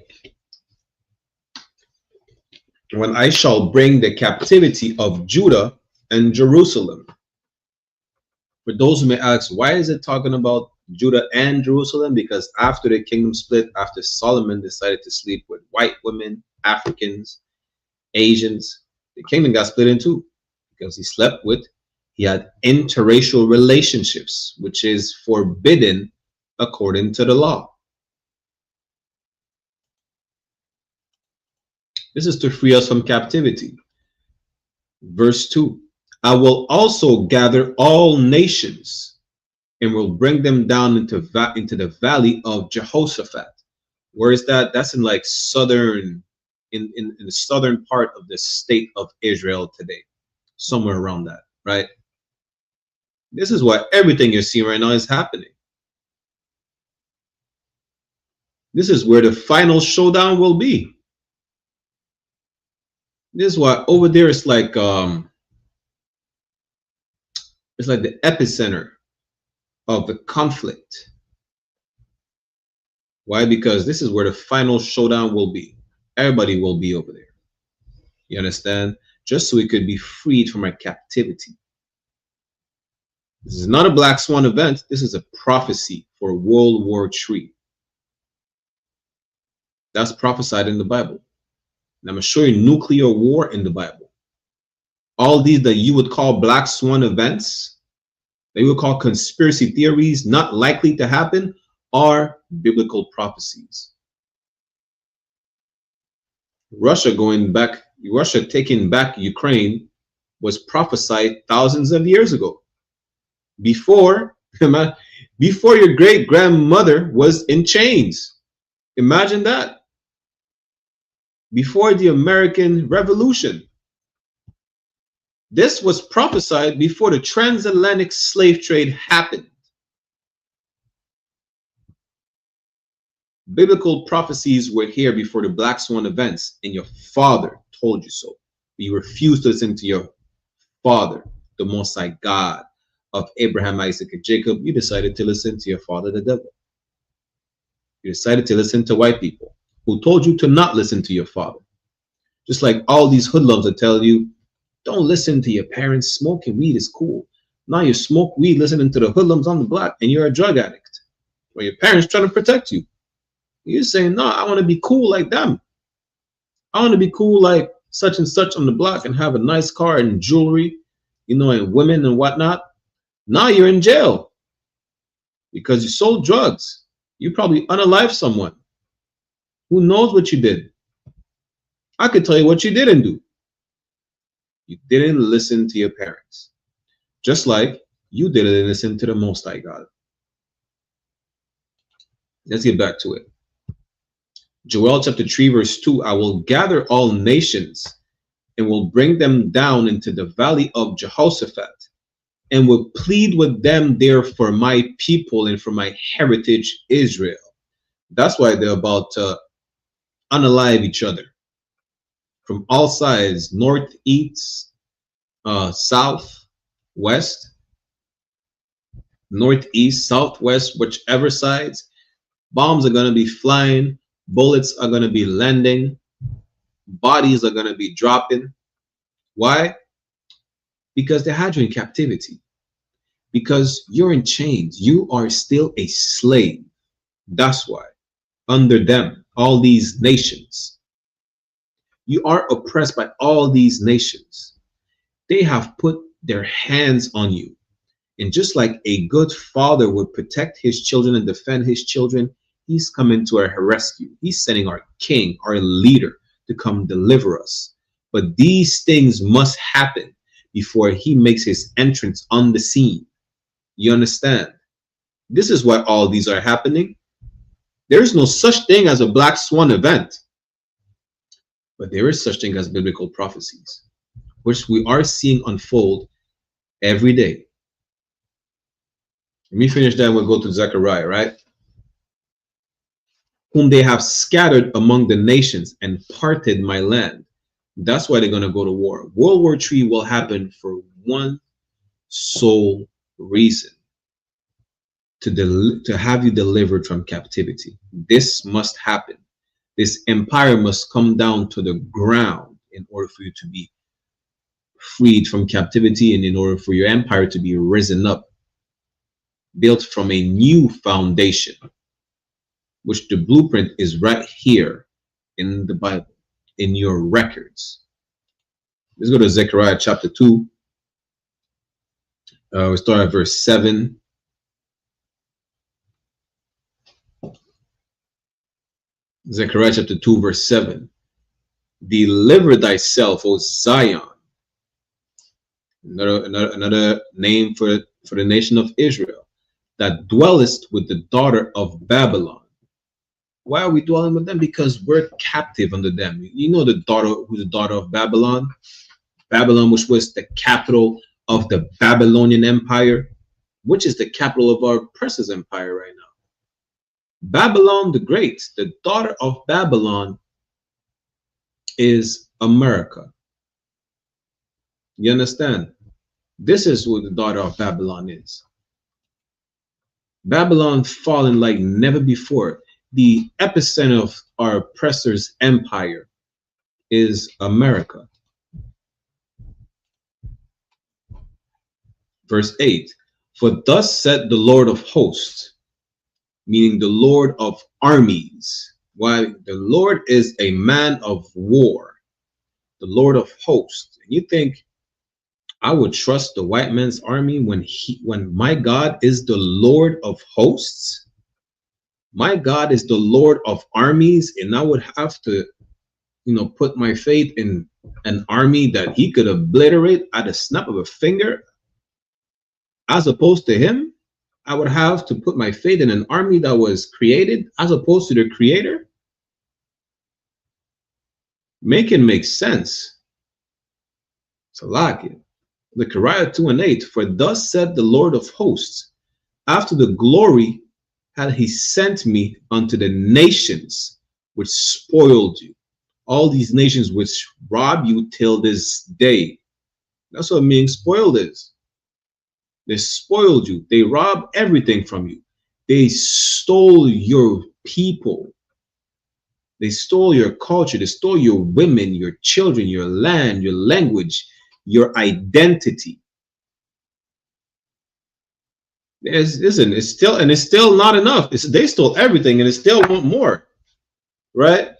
[SPEAKER 5] When I shall bring the captivity of Judah and Jerusalem. For those who may ask, why is it talking about Judah and Jerusalem? Because after the kingdom split, after Solomon decided to sleep with white women, Africans, Asians, the kingdom got split in two because he had interracial relationships, which is forbidden according to the law. This is to free us from captivity. Verse 2. I will also gather all nations and will bring them down into the valley of Jehoshaphat. Where is that? That's in like southern, in the southern part of the state of Israel today, somewhere around that, right? This is why everything you're seeing right now is happening. This is where the final showdown will be. This is why over there it's like the epicenter of the conflict. Why? Because this is where the final showdown will be. Everybody will be over there. You understand? Just so we could be freed from our captivity. This is not a Black Swan event. This is a prophecy for World War III. That's prophesied in the Bible. And I'm going to show you nuclear war in the Bible. All these that you would call Black Swan events, that you would call conspiracy theories not likely to happen, are biblical prophecies. Russia taking back Ukraine was prophesied thousands of years ago. Before your great grandmother was in chains. Imagine that. Before the American Revolution. This was prophesied before the transatlantic slave trade happened. Biblical prophecies were here before the Black Swan events, and your father told you so. But you refused to listen to your father, the Most High God of Abraham, Isaac, and Jacob. You decided to listen to your father, the devil. You decided to listen to white people who told you to not listen to your father. Just like all these hoodlums that tell you, don't listen to your parents. Smoking weed is cool. Now you smoke weed listening to the hoodlums on the block and you're a drug addict. Or your parents trying to protect you. You're saying, no, I want to be cool like them. I want to be cool like such and such on the block and have a nice car and jewelry, you know, and women and whatnot. Now you're in jail because you sold drugs. You probably unalived someone. Who knows what you did? I could tell you what you didn't do. You didn't listen to your parents. Just like you didn't listen to the Most High God. Let's get back to it. Joel chapter 3 verse 2, I will gather all nations and will bring them down into the valley of Jehoshaphat and will plead with them there for my people and for my heritage Israel. That's why they're about to unalive each other from all sides, north, east, south, west, northeast, southwest, whichever sides. Bombs are going to be flying, bullets are going to be landing, bodies are going to be dropping. Why? Because they had you in captivity. Because you're in chains. You are still a slave. That's why. Under them, all these nations. You are oppressed by all these nations. They have put their hands on you. And just like a good father would protect his children and defend his children, he's coming to our rescue. He's sending our king, our leader, to come deliver us. But these things must happen before he makes his entrance on the scene. You understand? This is why all these are happening. There is no such thing as a black swan event. But there is such thing as biblical prophecies, which we are seeing unfold every day. Let me finish that. We'll go to Zechariah, right? Whom they have scattered among the nations and parted my land. That's why they're going to go to war. World War III will happen for one sole reason. To have you delivered from captivity. This must happen. This empire must come down to the ground in order for you to be freed from captivity and in order for your empire to be risen up, built from a new foundation, which the blueprint is right here in the Bible, in your records. Let's go to Zechariah chapter 2. We start at verse 7. Zechariah chapter 2 verse 7. Deliver thyself, O Zion. Another name for the nation of Israel, that dwellest with the daughter of Babylon. Why are we dwelling with them? Because we're captive under them. You know the daughter, who's the daughter of Babylon? Babylon, which was the capital of the Babylonian Empire, which is the capital of our oppressor's empire right now. Babylon the Great, the daughter of Babylon, is America. You understand? This is what the daughter of Babylon is. Babylon fallen like never before. The epicenter of our oppressor's empire is America. Verse 8. For thus said the Lord of hosts, meaning the Lord of armies. Why? The Lord is a man of war, the Lord of hosts. And you think I would trust the white man's army when my God is the Lord of hosts? My God is the Lord of armies, and I would have to, put my faith in an army that he could obliterate at a snap of a finger, as opposed to him? I would have to put my faith in an army that was created as opposed to the creator? Make it make sense. So like it. Zechariah 2 and 8. For thus said the Lord of hosts, after the glory had he sent me unto the nations which spoiled you. All these nations which rob you till this day. That's what being spoiled is. They spoiled you. They robbed everything from you. They stole your people. They stole your culture. They stole your women, your children, your land, your language, your identity. Listen, it's still not enough. They stole everything and they still want more, right?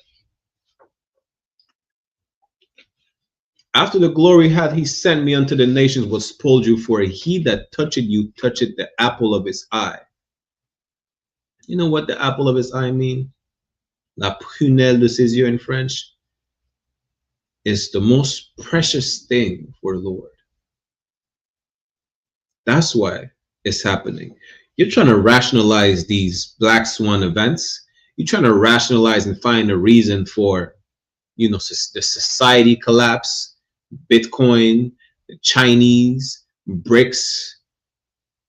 [SPEAKER 5] After the glory had he sent me unto the nations was spoiled you, for he that toucheth you toucheth the apple of his eye. You know what the apple of his eye mean? La prunelle de ses yeux in French. Is the most precious thing for the Lord. That's why it's happening. You're trying to rationalize these black swan events. You're trying to rationalize and find a reason for, you know, the society collapse, Bitcoin, the Chinese, BRICS.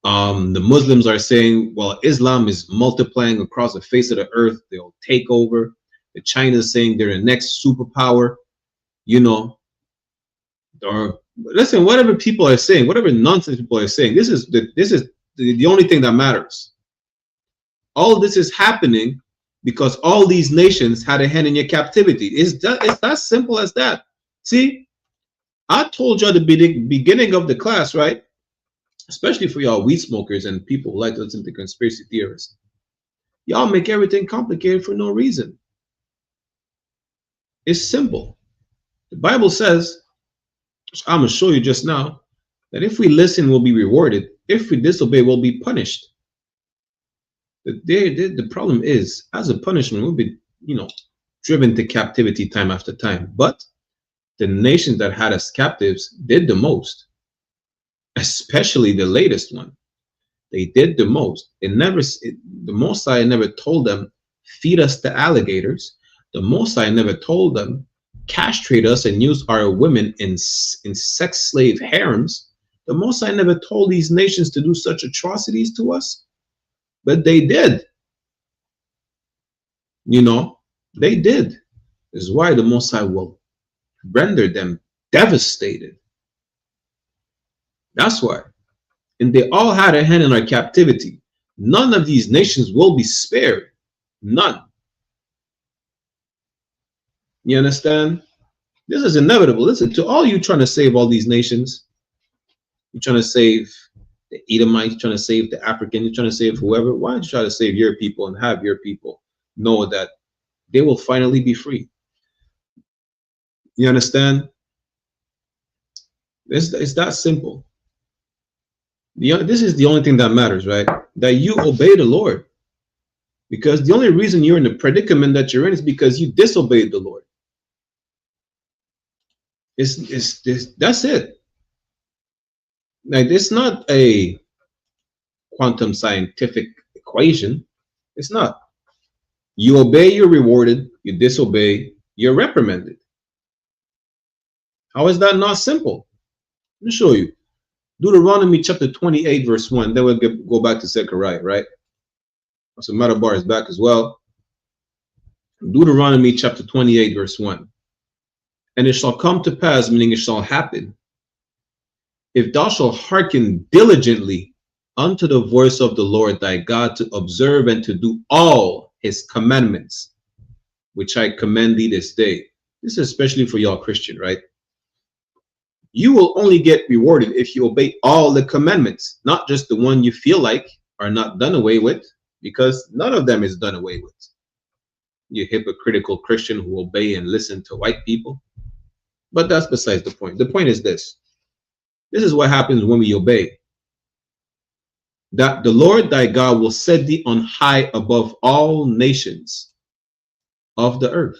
[SPEAKER 5] The Muslims are saying, well, Islam is multiplying across the face of the earth. They'll take over. The China's saying they're the next superpower, you know. Or listen, whatever people are saying, whatever nonsense people are saying, this is the only thing that matters. All this is happening because all these nations had a hand in your captivity. It's that simple as that. See, I told you at the beginning of the class, right? Especially for y'all weed smokers and people who like to listen to conspiracy theorists. Y'all make everything complicated for no reason. It's simple. The Bible says, I'm going to show you just now, that if we listen, we'll be rewarded. If we disobey, we'll be punished. The problem is, as a punishment, we'll be, you know, driven to captivity time after time. But the nations that had us captives did the most, especially the latest one. They did the most. The Mosai never told them, feed us the alligators. The Mosai never told them, castrate us and use our women in sex slave harems. The Mosai never told these nations to do such atrocities to us, but they did. You know, they did. This is why the Mosai will render them devastated. That's why. And they all had a hand in our captivity. None of these nations will be spared. None. You understand? This is inevitable. Listen, to all you trying to save all these nations, you're trying to save the Edomites, you're trying to save the African, you're trying to save whoever. Why don't you try to save your people and have your people know that they will finally be free? You understand? It's that simple. This is the only thing that matters, right? That you obey the Lord. Because the only reason you're in the predicament that you're in is because you disobeyed the Lord. That's it. Like, it's not a quantum scientific equation. It's not. You obey, you're rewarded. You disobey, you're reprimanded. How is that not simple? Let me show you. Deuteronomy chapter 28, verse 1. Then we'll go back to Zechariah, right? So Matabar is back as well. Deuteronomy chapter 28, verse 1. And it shall come to pass, meaning it shall happen, if thou shalt hearken diligently unto the voice of the Lord thy God, to observe and to do all his commandments, which I command thee this day. This is especially for y'all Christian, right? You will only get rewarded if you obey all the commandments, not just the one you feel like are not done away with, because none of them is done away with. You hypocritical Christian who obey and listen to white people. But that's besides the point. The point is this. This is what happens when we obey. That the Lord thy God will set thee on high above all nations of the earth.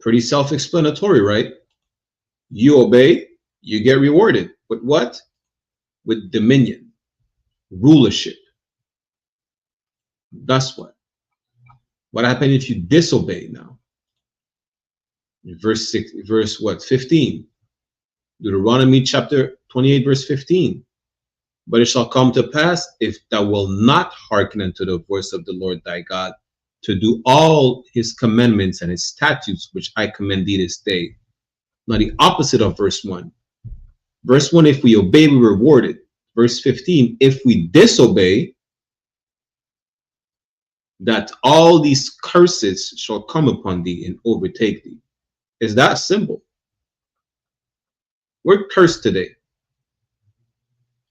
[SPEAKER 5] Pretty self-explanatory, right? You obey, you get rewarded. With what? With dominion, rulership. That's what. What happens if you disobey now? Verse 15. Deuteronomy chapter 28, verse 15. But it shall come to pass, if thou wilt not hearken unto the voice of the Lord thy God, to do all his commandments and his statutes, which I command thee this day. Now the opposite of verse 1. Verse 1, if we obey, we rewarded. Verse 15, if we disobey, that all these curses shall come upon thee and overtake thee. It's that simple. We're cursed today.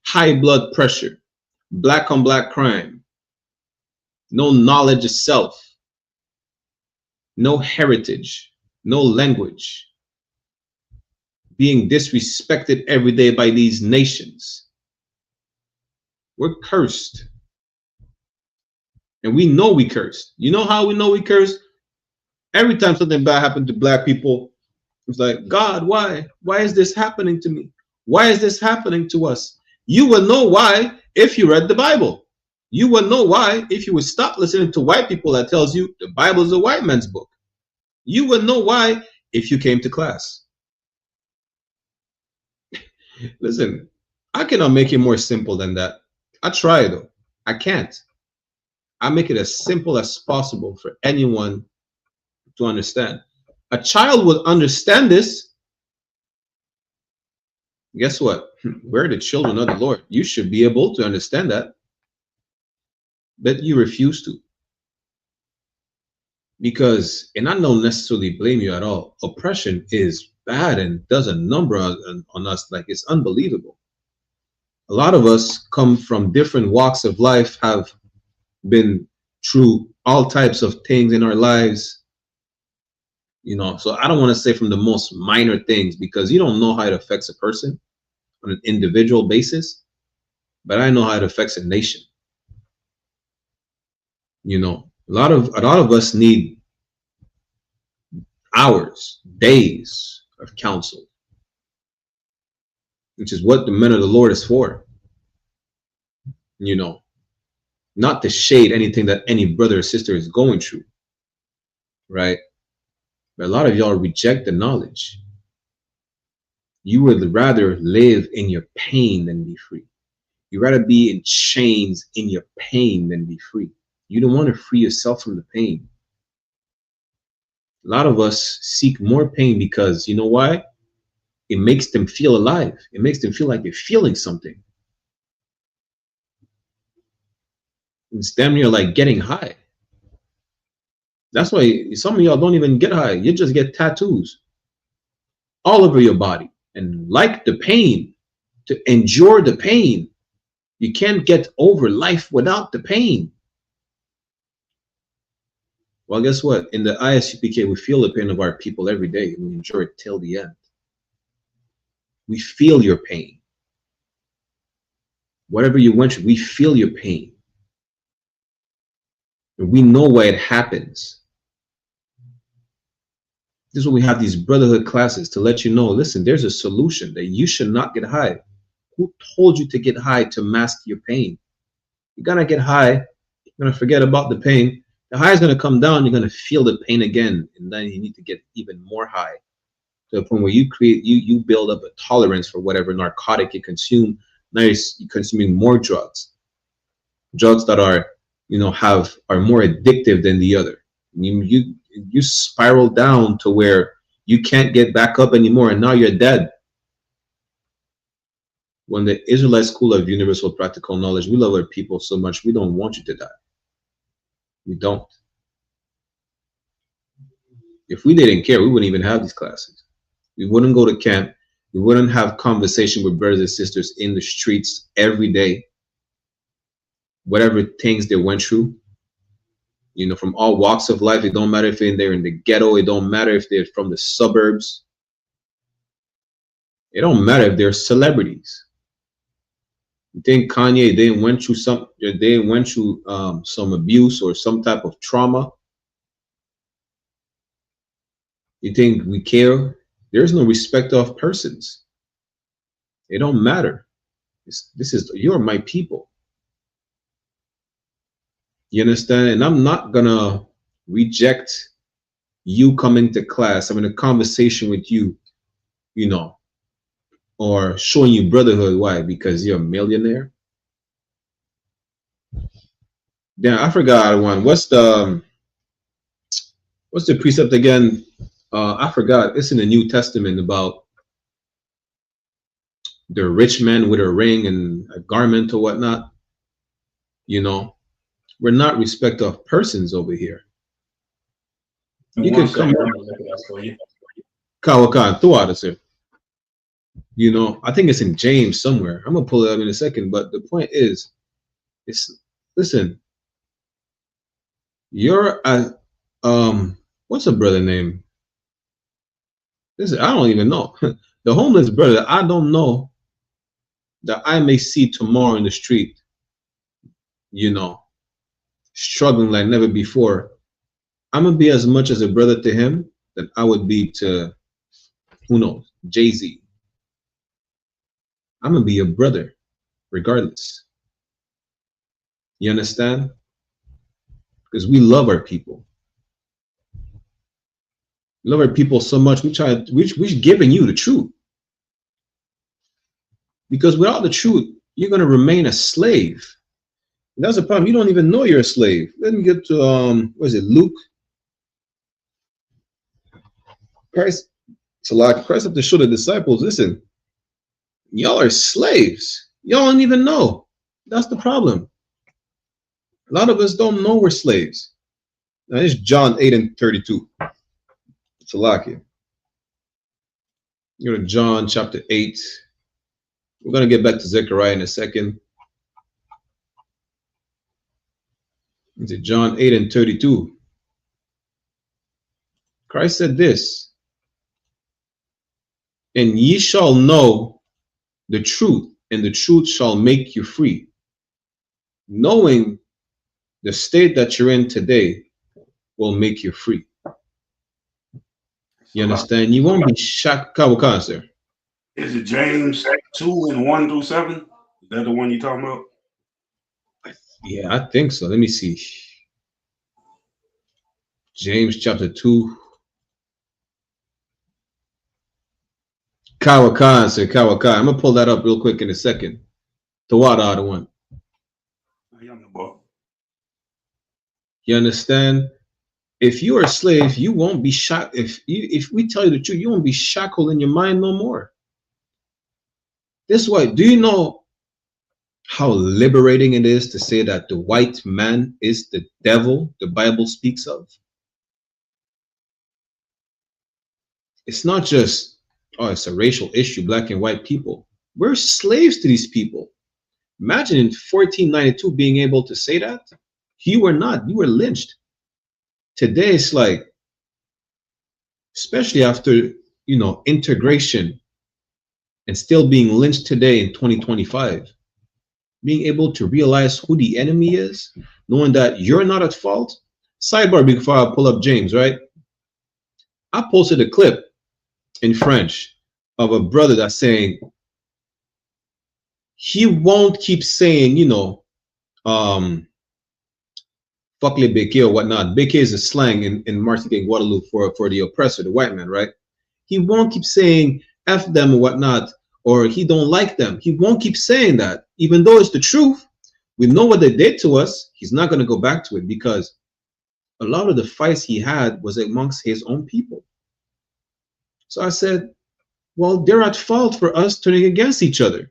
[SPEAKER 5] High blood pressure, black on black crime, no knowledge of self, no heritage, no language, being disrespected every day by these nations. We're cursed. And we know we cursed. You know how we know we cursed? Every time something bad happened to black people, it's like, God, why? Why is this happening to me? Why is this happening to us? You will know why if you read the Bible. You would know why if you would stop listening to white people that tells you the Bible is a white man's book. You would know why if you came to class. Listen, I cannot make it more simple than that. I try though. I can't. I make it as simple as possible for anyone to understand. A child would understand this. Guess what? We're the children of the Lord. You should be able to understand that. But you refuse to. Because, and I don't necessarily blame you at all, oppression is bad and does a number on us like it's unbelievable. A lot of us come from different walks of life, have been through all types of things in our lives, you know. So I don't want to say from the most minor things, because you don't know how it affects a person on an individual basis, but I know how it affects a nation. You know, a lot of us need hours, days of counsel, which is what the men of the Lord is for. You know, not to shade anything that any brother or sister is going through, right? But a lot of y'all reject the knowledge. You would rather live in your pain than be free. You'd rather be in chains in your pain than be free. You don't want to free yourself from the pain. A lot of us seek more pain because, you know why? It makes them feel alive. It makes them feel like they're feeling something. It's damn near like getting high. That's why some of y'all don't even get high. You just get tattoos all over your body. And like the pain, to endure the pain. You can't get over life without the pain. Well, guess what? In the I.S.U.P.K, we feel the pain of our people every day, and we endure it till the end. We feel your pain. Whatever you went through, we feel your pain. And we know why it happens. This is why we have these brotherhood classes, to let you know, listen, there's a solution, that you should not get high. Who told you to get high to mask your pain? You're gonna get high, you're gonna forget about the pain. The high is gonna come down, you're gonna feel the pain again, and then you need to get even more high, to the point where you build up a tolerance for whatever narcotic you consume. Now you're consuming more drugs that are, you know, are more addictive than the other. You spiral down to where you can't get back up anymore, and now you're dead. When the Israelite School of Universal Practical Knowledge, we love our people so much, we don't want you to die. We don't. If we didn't care, we wouldn't even have these classes. We wouldn't go to camp. We wouldn't have conversation with brothers and sisters in the streets every day. Whatever things they went through, you know, from all walks of life. It don't matter if they're in the ghetto. It don't matter if they're from the suburbs. It don't matter if they're celebrities. You think Kanye, they went through some abuse or some type of trauma? You think we care? There's no respect of persons. It don't matter. You're my people. You understand? And I'm not gonna reject you coming to class, having a conversation with you, you know, or showing you brotherhood. Why? Because you're a millionaire? Damn, I forgot one. What's the precept again? I forgot. It's in the New Testament about the rich man with a ring and a garment or whatnot. You know, we're not respect of persons over here. You can come Kawakan, throw out of here. You know, I think it's in James somewhere. I'm gonna pull it up in a second, but the point is, listen, you're a what's a brother name? Listen, I don't even know. The homeless brother I don't know that I may see tomorrow in the street, you know, struggling like never before. I'm gonna be as much as a brother to him that I would be to, who knows, Jay-Z. I'm gonna be a brother regardless. You understand? Because we love our people. We love our people so much. We're giving you the truth. Because without the truth, you're going to remain a slave. And that's the problem. You don't even know you're a slave. Let me get to what is it, Luke? Christ have to show the disciples, listen, y'all are slaves. Y'all don't even know. That's the problem. A lot of us don't know we're slaves. Now it's John 8:32. It's a lock here. Go to John chapter 8. We're going to get back to Zechariah in a second. It's John 8:32. Christ said this, and ye shall know the truth, and the truth shall make you free. Knowing the state that you're in today will make you free. You understand? You won't be shocked. Sir.
[SPEAKER 6] Is it James 2:1-7? Is that the one you talking about?
[SPEAKER 5] Yeah, I think so. Let me see. James chapter 2. Kawakan, sir, Kawakan. I'm gonna pull that up real quick in a second. The water, the one. You understand? If you are a slave, you won't be shackled. If we tell you the truth, you won't be shackled in your mind no more. This is why. Do you know how liberating it is to say that the white man is the devil the Bible speaks of? It's not just, oh, it's a racial issue, black and white people. We're slaves to these people. Imagine in 1492 being able to say that. You were not. You were lynched. Today it's like, especially after, integration and still being lynched today in 2025, being able to realize who the enemy is, knowing that you're not at fault. Sidebar before I pull up James, right? I posted a clip in French of a brother that's saying he won't keep saying, fuck les béquets or whatnot. Béquets is a slang in Martinique and Guadeloupe for the oppressor, the white man, right? He won't keep saying F them or whatnot, or he don't like them. He won't keep saying that. Even though it's the truth, we know what they did to us. He's not going to go back to it because a lot of the fights he had was amongst his own people. So I said, well, they're at fault for us turning against each other.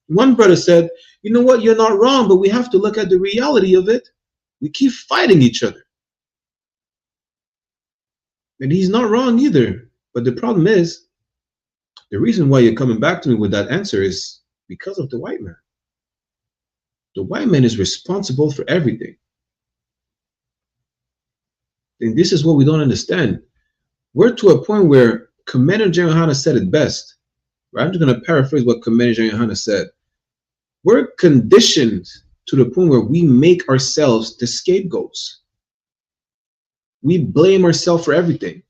[SPEAKER 5] One brother said, you know what, you're not wrong, but we have to look at the reality of it. We keep fighting each other. And he's not wrong either. But the problem is, the reason why you're coming back to me with that answer is because of the white man. The white man is responsible for everything. And this is what we don't understand. We're to a point where Commander General YAHANNA said it best. Right? I'm just going to paraphrase what Commander General YAHANNA said. We're conditioned to the point where we make ourselves the scapegoats. We blame ourselves for everything.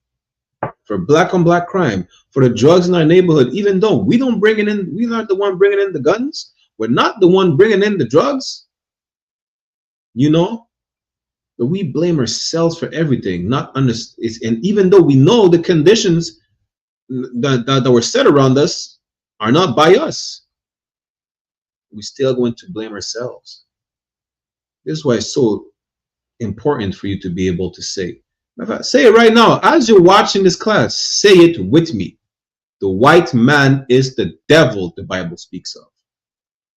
[SPEAKER 5] For black on black crime, for the drugs in our neighborhood, even though we don't bring it in, we're not the one bringing in the guns. We're not the one bringing in the drugs. But we blame ourselves for everything. And even though we know the conditions that were set around us are not by us, we still going to blame ourselves. This is why it's so important for you to be able to say. Say it right now. As you're watching this class, say it with me. The white man is the devil the Bible speaks of.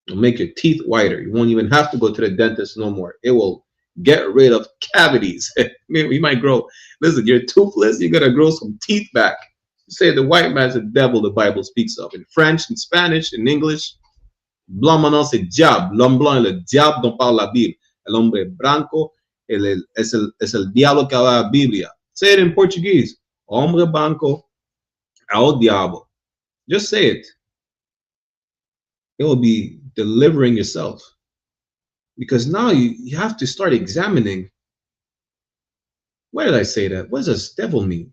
[SPEAKER 5] It'll make your teeth whiter. You won't even have to go to the dentist no more. It will get rid of cavities. You might grow. Listen, you're toothless. You're going to grow some teeth back. Say the white man is the devil the Bible speaks of. In French, in Spanish, in English. Blanc maintenant c'est diable. L'homme blanc est le diable dont parle la Bible. El hombre blanco es el diablo que habla la Biblia. Say it in Portuguese. Hombre blanco é o diabo. Just say it. It will be delivering yourself. Because now you have to start examining. Why did I say that? What does this devil mean?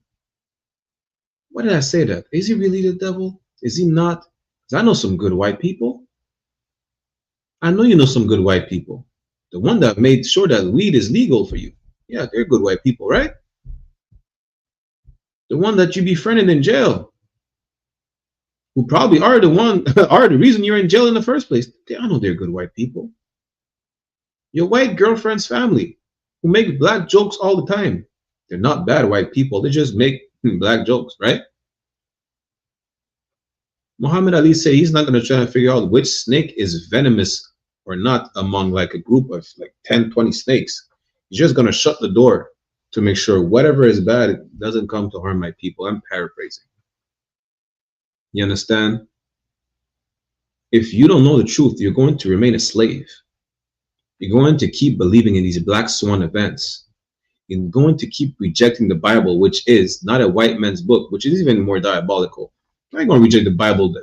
[SPEAKER 5] Why did I say that? Is he really the devil? Is he not? Because I know some good white people. I know you know some good white people. The one that made sure that weed is legal for you. Yeah, they're good white people, right? The one that you befriended in jail, who probably are the reason you're in jail in the first place. I know they're good white people. Your white girlfriend's family, who make black jokes all the time. They're not bad white people. They just make black jokes, right? Muhammad Ali said he's not going to try to figure out which snake is venomous or not among like a group of like 10, 20 snakes. He's just going to shut the door to make sure whatever is bad doesn't come to harm my people. I'm paraphrasing. You understand? If you don't know the truth, you're going to remain a slave. You're going to keep believing in these black swan events. You're going to keep rejecting the Bible, which is not a white man's book, which is even more diabolical. I ain't gonna reject the Bible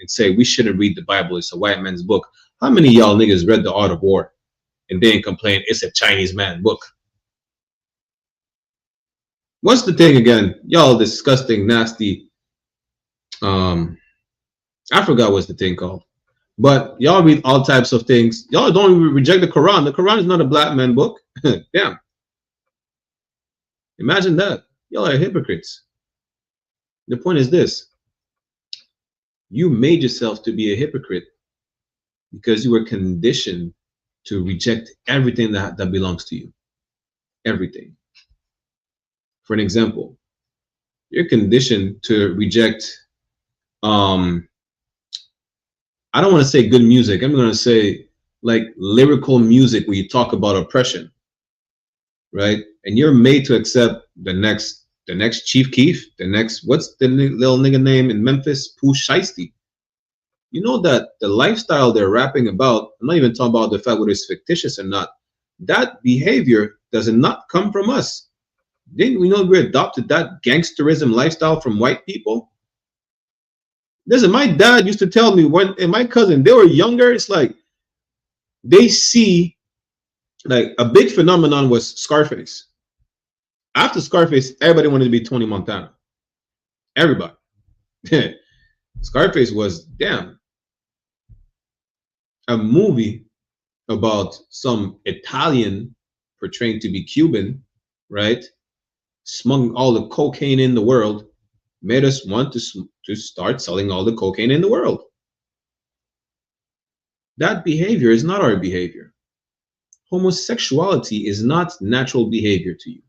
[SPEAKER 5] and say we shouldn't read the Bible. It's a white man's book. How many of y'all niggas read The Art of War and they ain't complain it's a Chinese man book? What's the thing again? Y'all disgusting, nasty. I forgot what's the thing called. But y'all read all types of things. Y'all don't even reject the Quran. The Quran is not a black man book. Damn. Imagine that. Y'all are hypocrites. The point is this. You made yourself to be a hypocrite because you were conditioned to reject everything that belongs to you. Everything. For an example, you're conditioned to reject, I don't want to say good music. I'm going to say like lyrical music where you talk about oppression, right? And you're made to accept the next Chief Keef, the next, what's the little nigga name in Memphis? Pooh Shiesty. You know that the lifestyle they're rapping about, I'm not even talking about the fact whether it's fictitious or not, that behavior does not come from us. Didn't we know we adopted that gangsterism lifestyle from white people? Listen, my dad used to tell me when, and my cousin, they were younger, it's like they see, like a big phenomenon was Scarface. After Scarface, everybody wanted to be Tony Montana. Everybody. Scarface was, damn, a movie about some Italian portraying to be Cuban, right? Smuggling all the cocaine in the world, made us want to start selling all the cocaine in the world. That behavior is not our behavior. Homosexuality is not natural behavior to you.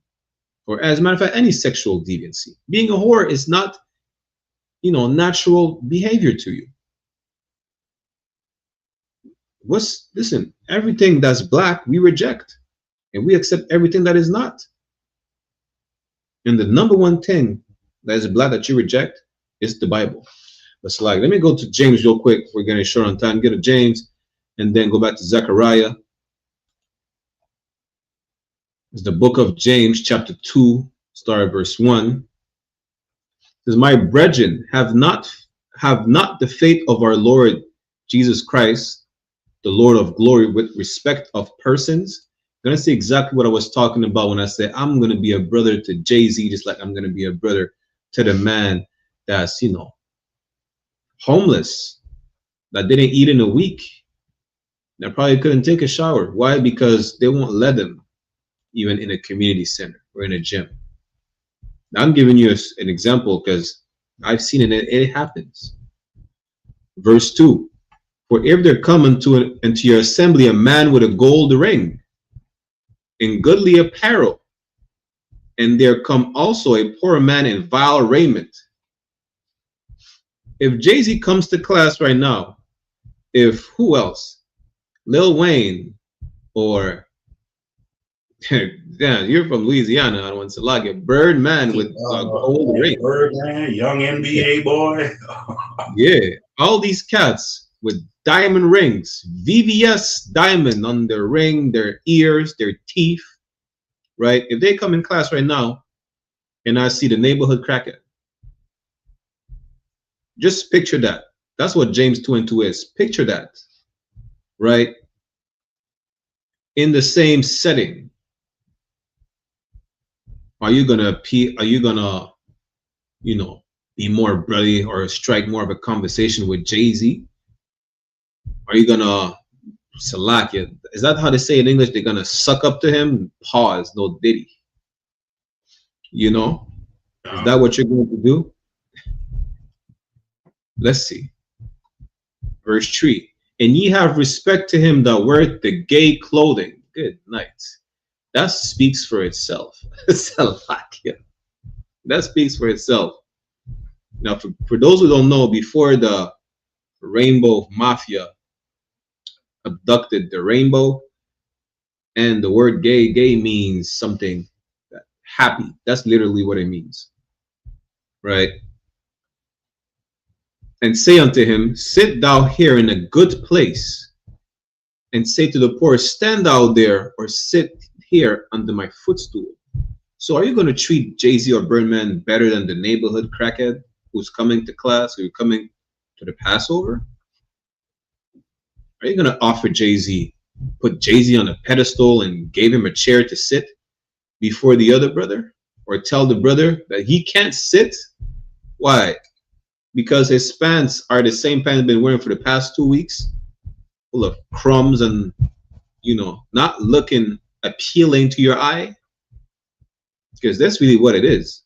[SPEAKER 5] Or as a matter of fact, any sexual deviancy. Being a whore is not, natural behavior to you. Listen, everything that's black, we reject. And we accept everything that is not. And the number one thing that is black that you reject is the Bible. But so let me go to James real quick. We're getting short on time. Get to James and then go back to Zechariah. It's the book of James, chapter 2, start at verse 1. It says, my brethren, have not the faith of our Lord Jesus Christ, the Lord of glory, with respect of persons. I'm going to say exactly what I was talking about when I said I'm going to be a brother to Jay-Z, just like I'm going to be a brother to the man that's, homeless, that didn't eat in a week, that probably couldn't take a shower. Why? Because they won't let them even in a community center or in a gym. Now, I'm giving you an example because I've seen it. It happens. Verse 2. For if there come into your assembly a man with a gold ring in goodly apparel, and there come also a poor man in vile raiment. If Jay-Z comes to class right now, if who else? Lil Wayne or damn, you're from Louisiana. I don't want to like it. Birdman with gold ring.
[SPEAKER 6] Birdman, young NBA boy.
[SPEAKER 5] Yeah, all these cats with diamond rings, VVS diamond on their ring, their ears, their teeth, right? If they come in class right now and I see the neighborhood crackhead, just picture that. That's what James 2:2 is. Picture that, right? In the same setting. Are you gonna be more brotherly or strike more of a conversation with Jay-Z? Are you gonna Salakia. Is that how they say in English? They're gonna suck up to him? Pause, no diddy. You know? Is that what you're going to do? Let's see. Verse 3. And ye have respect to him that weareth the gay clothing. Good night. That speaks for itself. Salakia. That speaks for itself. Now, for those who don't know, before the Rainbow Mafia abducted the rainbow, and the word gay means something happy. That's literally what it means. Right? And say unto him, sit thou here in a good place, and say to the poor, stand thou there, or sit here under my footstool. So are you going to treat Jay-Z or Birdman better than the neighborhood crackhead who's coming to class, who's coming to the Passover? Are you going to offer Jay-Z, put Jay-Z on a pedestal and gave him a chair to sit before the other brother? Or tell the brother that he can't sit? Why? Because his pants are the same pants he's been wearing for the past 2 weeks, full of crumbs and, you know, not looking appealing to your eye. Because that's really what it is.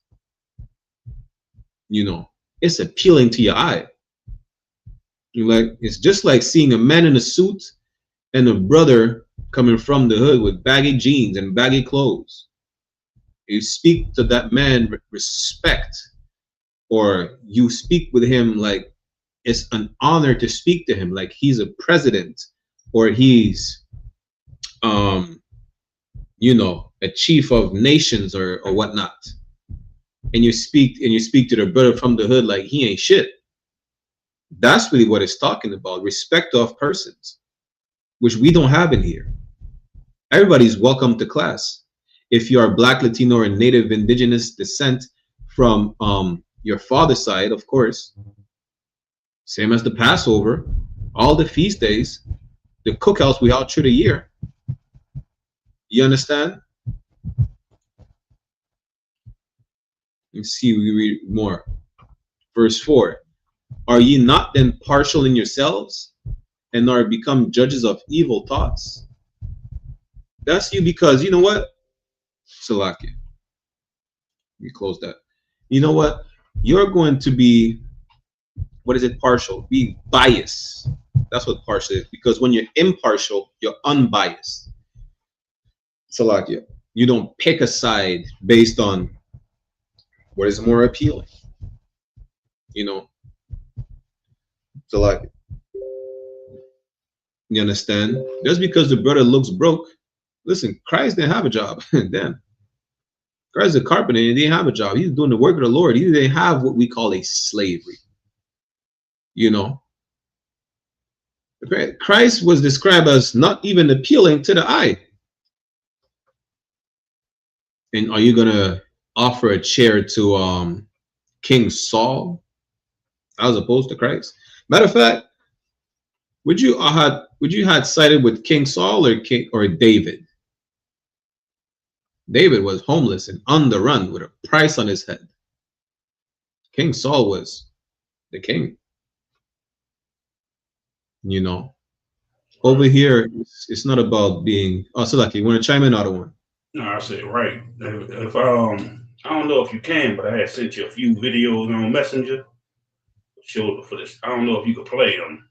[SPEAKER 5] You know, it's appealing to your eye. You like, it's just like seeing a man in a suit and a brother coming from the hood with baggy jeans and baggy clothes. You speak to that man with respect, or you speak with him like it's an honor to speak to him, like he's a president, or he's you know, a chief of nations or whatnot. And you speak to the brother from the hood like he ain't shit. That's really what it's talking about. Respect of persons, which we don't have in here. Everybody's welcome to class. If you are Black, Latino, or Native Indigenous descent from your father's side, of course, same as the Passover, all the feast days, the cookouts we all through the year. You understand? Let's see, we read more. Verse 4. Are ye not then partial in yourselves, and are become judges of evil thoughts? That's you, because you know what? Salakia. We close that. You know what? You're going to be, what is it, partial? Be biased. That's what partial is. Because when you're impartial, you're unbiased. Salakia. You don't pick a side based on what is more appealing. You know? Salakia. You understand? Just because the brother looks broke, listen, Christ didn't have a job. Damn. Christ is a carpenter and he didn't have a job. He's doing the work of the Lord. He didn't have what we call a slavery. You know? Christ was described as not even appealing to the eye. And are you gonna offer a chair to King Saul as opposed to Christ? Matter of fact, would you had sided with King Saul or David? David was homeless and on the run with a price on his head. King Saul was the king. You know, over here, it's not about being. Oh, so lucky. You want to chime in, other one?
[SPEAKER 6] No, I said right. If I don't know if you can, but I had sent you a few videos on Messenger. Showed for this. I don't know if you could play them.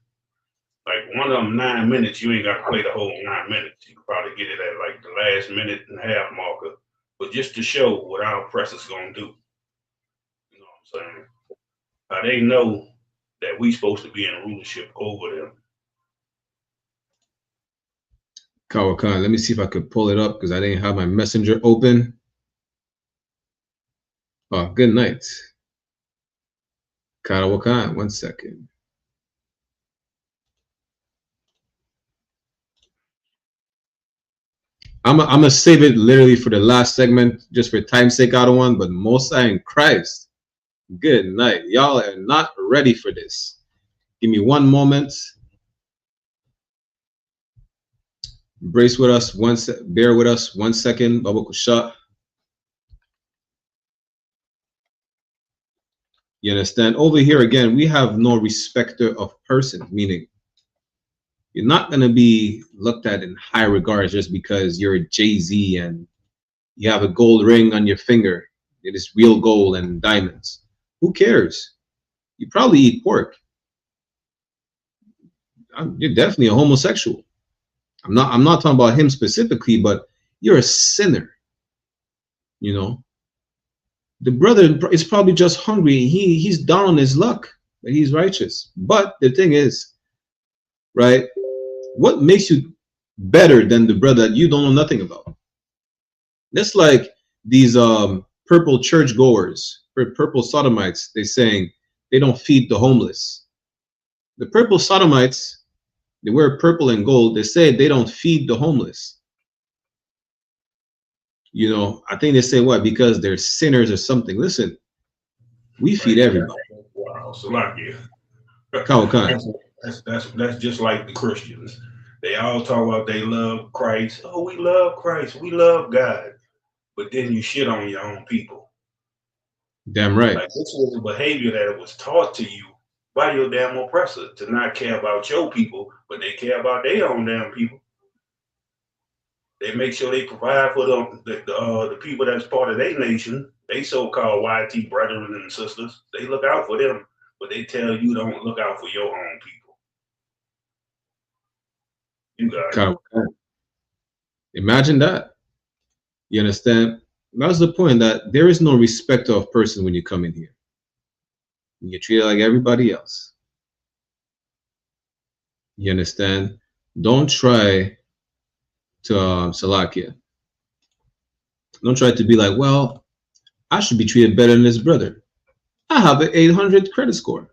[SPEAKER 6] Like one of them 9 minutes, you ain't got to play the whole 9 minutes. You could probably get it at like the last minute and a half marker, but just to show what our oppressors gonna do. You know what I'm saying? They know that we supposed to be in rulership over them.
[SPEAKER 5] Kawakan, let me see if I could pull it up because I didn't have my Messenger open. Oh, good night. Kawakan, 1 second. I'm gonna save it literally for the last segment, just for time's sake, out of one. But Most High in Christ, good night. Y'all are not ready for this. Give me one moment. Brace with us. Bear with us 1 second. Baba Kusha. You understand? Over here again, we have no respecter of person, meaning You're not going to be looked at in high regards just because you're a Jay-Z and you have a gold ring on your finger. It is real gold and diamonds. Who cares? You probably eat pork. You're definitely a homosexual. I'm not talking about him specifically, but you're a sinner. You know, the brother is probably just hungry. He's down on his luck, but he's righteous. But the thing is, right, what makes you better than the brother that you don't know nothing about? That's like these purple churchgoers, purple sodomites. They're saying they don't feed the homeless. The purple sodomites, they wear purple and gold. They say they don't feed the homeless. You know, I think they say what? Because they're sinners or something. Listen, we feed everybody.
[SPEAKER 6] Wow, so like you.
[SPEAKER 5] Khan.
[SPEAKER 6] That's just like the Christians. They all talk about they love Christ. Oh, we love Christ. We love God. But then you shit on your own people.
[SPEAKER 5] Damn right.
[SPEAKER 6] Like this was a behavior that was taught to you by your damn oppressor to not care about your people, but they care about their own damn people. They make sure they provide for the people that's part of their nation. They so-called YT brethren and sisters. They look out for them, but they tell you don't look out for your own people. You got it.
[SPEAKER 5] Imagine that. You understand? That's the point, that there is no respect of person when you come in here. You're treated like everybody else. You understand? Don't try to Salakia. Don't try to be like, well, I should be treated better than this brother. I have an 800 credit score.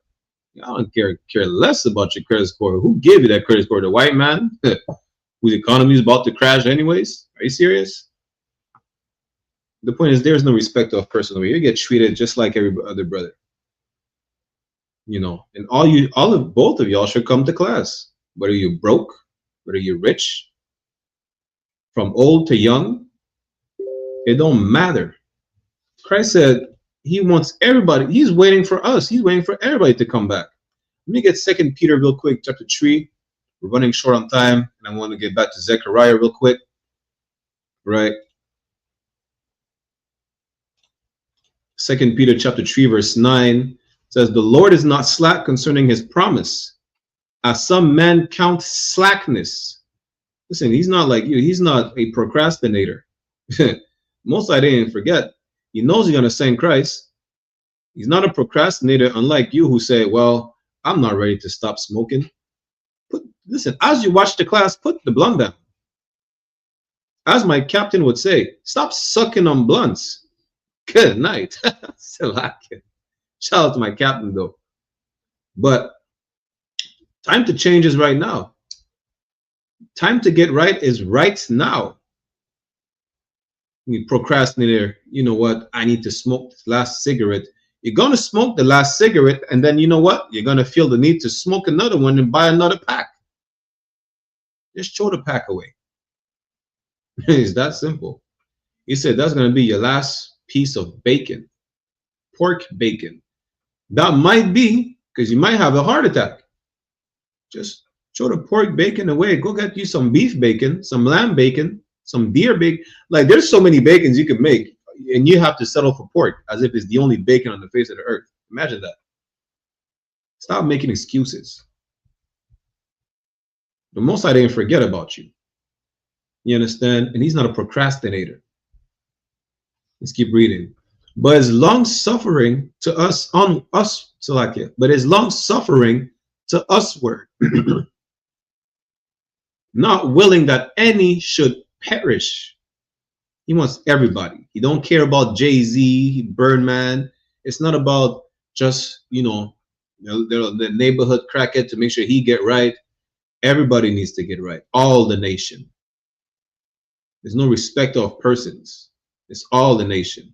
[SPEAKER 5] I don't care less about your credit score. Who gave you that credit score? The white man whose economy is about to crash anyways? Are you serious? The point is, there's no respect of person over here. You get treated just like every other brother. You know, and both of y'all should come to class. Whether you're broke, whether you're rich, from old to young, it don't matter. Christ said he wants everybody. He's waiting for us. He's waiting for everybody to come back. Let me get 2 Peter real quick, chapter 3. We're running short on time, and I want to get back to Zechariah real quick. Right? 2 Peter chapter 3, verse 9 says, the Lord is not slack concerning his promise, as some men count slackness. Listen, he's not like you. He's not a procrastinator. Most I didn't forget. He knows he's going to send Christ. He's not a procrastinator, unlike you who say, well, I'm not ready to stop smoking. Listen, as you watch the class, put the blunt down. As my captain would say, stop sucking on blunts. Good night. Shout out to my captain, though. But time to change is right now. Time to get right is right now. You procrastinator, you know what? I need to smoke this last cigarette. You're going to smoke the last cigarette, and then you know what? You're going to feel the need to smoke another one and buy another pack. Just throw the pack away. It's that simple. He said that's going to be your last piece of bacon, pork bacon. That might be because you might have a heart attack. Just throw the pork bacon away. Go get you some beef bacon, some lamb bacon, some deer bacon. Like, there's so many bacons you can make, and you have to settle for pork as if it's the only bacon on the face of the earth. Imagine that. Stop making excuses. The Most High didn't forget about you. You understand? And he's not a procrastinator. Let's keep reading. But his long suffering to us, on us, Salakia, but his long suffering to usward, not willing that any should perish. He wants everybody. He don't care about Jay-Z, Birdman. It's not about just, the neighborhood crackhead to make sure he get right. Everybody needs to get right. All the nation. There's no respect of persons. It's all the nation.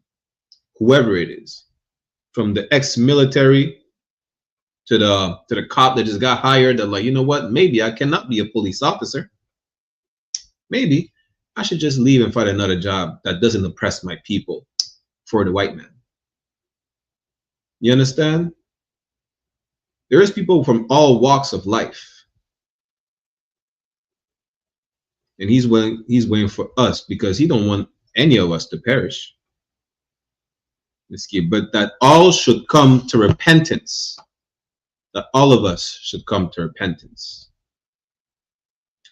[SPEAKER 5] Whoever it is. From the ex-military to the cop that just got hired, that like, you know what? Maybe I cannot be a police officer. Maybe I should just leave and find another job that doesn't oppress my people for the white man. You understand? There is people from all walks of life. And he's waiting for us because he don't want any of us to perish. But that all should come to repentance. That all of us should come to repentance.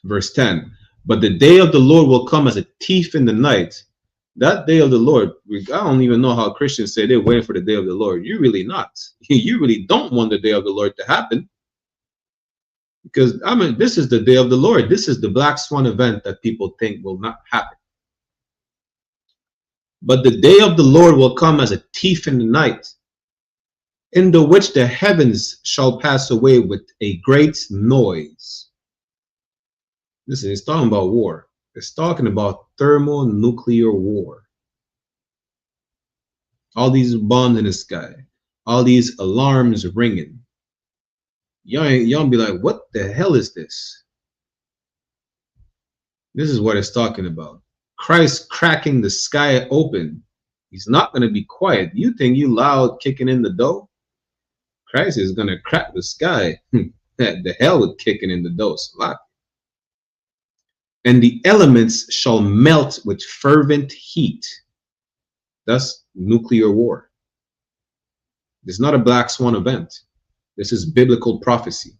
[SPEAKER 5] Verse 10. But the day of the Lord will come as a thief in the night. That day of the Lord, I don't even know how Christians say they're waiting for the day of the Lord. You're really not. You really don't want the day of the Lord to happen. Because, I mean, this is the day of the Lord. This is the black swan event that people think will not happen. But the day of the Lord will come as a thief in the night, in the which the heavens shall pass away with a great noise. Listen, it's talking about war. It's talking about thermonuclear war. All these bombs in the sky, all these alarms ringing. Y'all be like, what the hell is this? This is what it's talking about. Christ cracking the sky open. He's not going to be quiet. You think you loud kicking in the door? Christ is going to crack the sky. The hell with kicking in the door. And the elements shall melt with fervent heat. That's nuclear war. It's not a black swan event. This is biblical prophecy.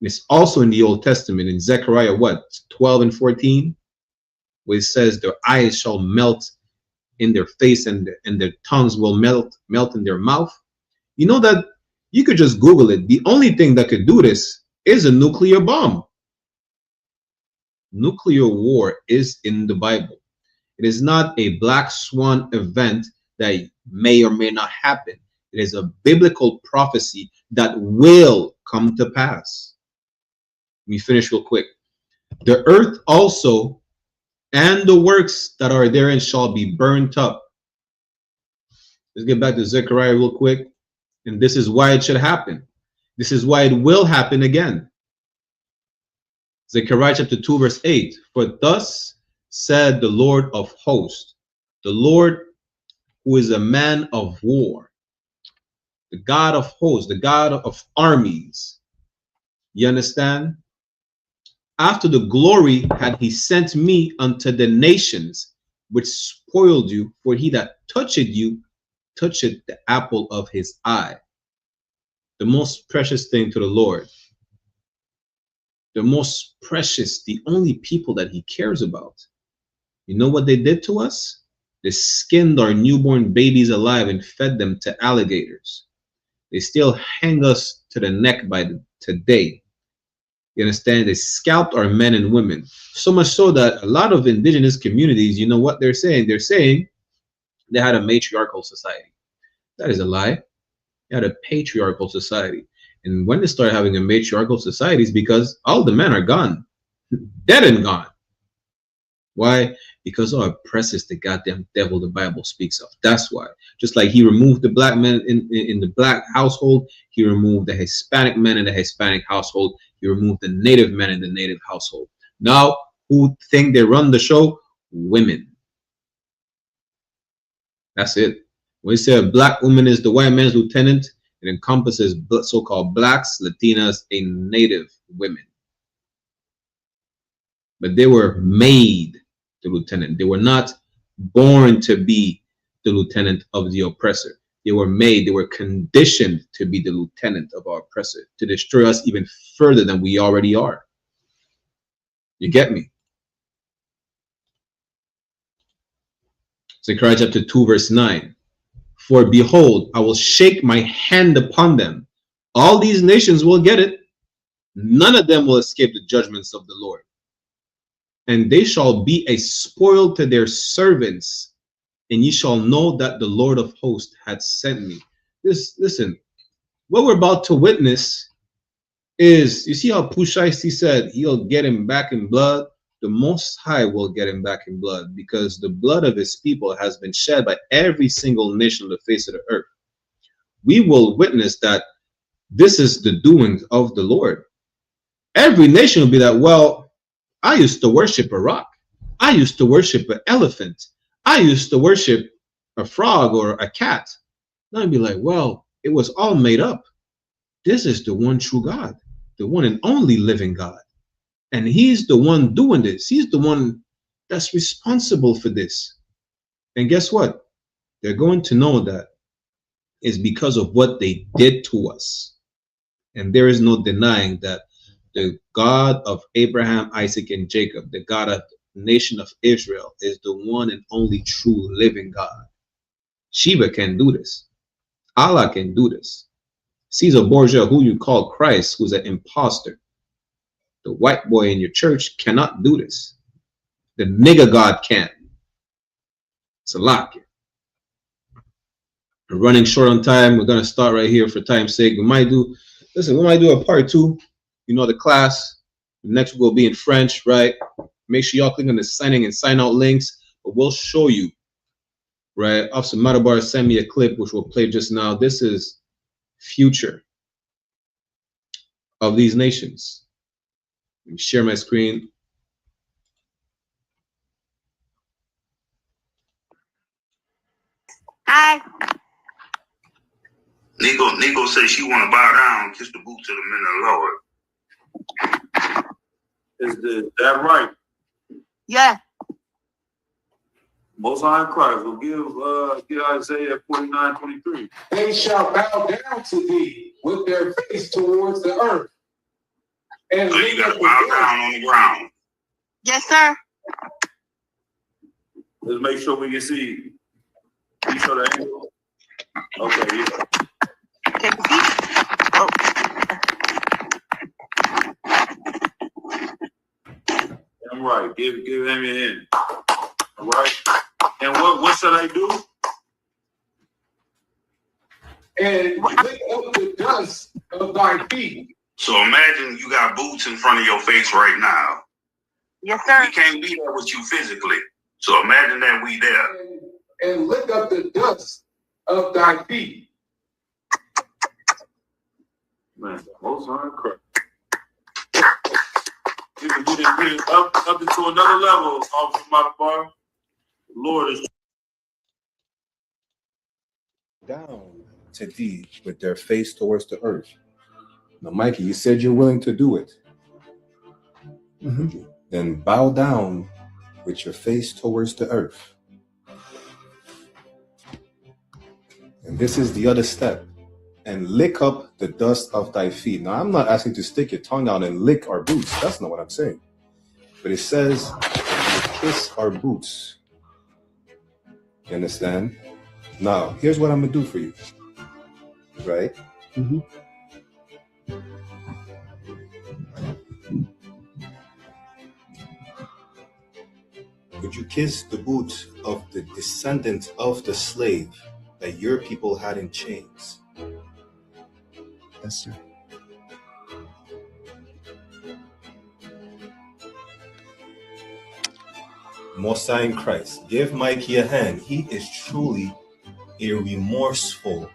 [SPEAKER 5] It's also in the Old Testament in Zechariah 12 and 14, where it says their eyes shall melt in their face and their tongues will melt in their mouth. You know that you could just Google it. The only thing that could do this is a nuclear bomb. Nuclear war is in the Bible. It is not a black swan event that may or may not happen. It is a biblical prophecy that will come to pass. Let me finish real quick. The earth also and the works that are therein shall be burnt up. Let's get back to Zechariah real quick. And this is why it should happen. This is why it will happen again. Zechariah chapter 2 verse 8. For thus said the Lord of hosts, the Lord who is a man of war, the God of hosts, the God of armies. You understand? After the glory had he sent me unto the nations, which spoiled you, for he that toucheth you, toucheth the apple of his eye. The most precious thing to the Lord. The most precious, the only people that he cares about. You know what they did to us? They skinned our newborn babies alive and fed them to alligators. They still hang us to the neck by today. You understand? They scalped our men and women. So much so that a lot of indigenous communities, you know what they're saying? They're saying they had a matriarchal society. That is a lie. They had a patriarchal society. And when they started having a matriarchal society, it's because all the men are gone. Dead and gone. Why? Because how oppressive the goddamn devil the Bible speaks of. That's why. Just like he removed the black men in the black household, he removed the Hispanic men in the Hispanic household. He removed the native men in the native household. Now, who think they run the show? Women. That's it. When we say a black woman is the white man's lieutenant, it encompasses so-called blacks, Latinas, and native women. But they were made the lieutenant. They were not born to be the lieutenant of the oppressor. They were made, they were conditioned to be the lieutenant of our oppressor, to destroy us even further than we already are. You get me? Zechariah chapter 2 verse 9. For behold, I will shake my hand upon them. All these nations will get it. None of them will escape the judgments of the Lord. And they shall be a spoil to their servants. And ye shall know that the Lord of hosts had sent me. Listen, what we're about to witness is, you see how Pushaisi said he'll get him back in blood? The Most High will get him back in blood, because the blood of his people has been shed by every single nation on the face of the earth. We will witness that this is the doings of the Lord. Every nation will be that, well, I used to worship a rock. I used to worship an elephant. I used to worship a frog or a cat. Now I'd be like, well, it was all made up. This is the one true God, the one and only living God. And he's the one doing this. He's the one that's responsible for this. And guess what? They're going to know that it's because of what they did to us. And there is no denying that the God of Abraham, Isaac, and Jacob, the God of the nation of Israel, is the one and only true living God. Sheba can do this. Allah can do this. Caesar Borgia, who you call Christ, who's an imposter, the white boy in your church, cannot do this. The nigger God can. It's a lock. We're running short on time. We're gonna start right here for time's sake. We might do a part 2. You know the class. The next will be in French, right? Make sure y'all click on the signing and sign out links. But we'll show you, right? Officer Matabar sent me a clip which we'll play just now. This is future of these nations. Let me share my screen.
[SPEAKER 7] Hi.
[SPEAKER 6] Nico says she want to bow down, kiss the boots of the men of the Lord. Is that right?
[SPEAKER 7] Yeah.
[SPEAKER 6] Most High Christ will give Isaiah 49:23.
[SPEAKER 8] They shall bow down to thee with their face towards the earth. And
[SPEAKER 6] So you got to bow down on the ground.
[SPEAKER 7] Yes, sir.
[SPEAKER 6] Let's make sure we can see. You show the angle. Okay, yeah.
[SPEAKER 7] Take a seat. Oh.
[SPEAKER 6] I'm right. Give him your hand. All right. And what should I do?
[SPEAKER 8] and lick up the dust of thy feet.
[SPEAKER 6] So imagine you got boots in front of your face right now.
[SPEAKER 7] Yes, sir.
[SPEAKER 6] We can't be there with you physically. So imagine that we there.
[SPEAKER 8] And lick up the dust of thy feet.
[SPEAKER 6] Man, most High Christ. You can get it up into another level, Officer Matabar. The Lord is
[SPEAKER 9] down to thee with their face towards the earth. Now, Mikey, you said you're willing to do it. Then bow down with your face towards the earth. And this is the other step. And lick up the dust of thy feet. Now, I'm not asking to stick your tongue out and lick our boots. That's not what I'm saying. But it says, kiss our boots. You understand? Now, here's what I'm going to do for you. Right? Would you kiss the boot of the descendant of the slave that your people had in chains? Yes, sir. Most High in Christ, give Mikey a hand. He is truly a remorseful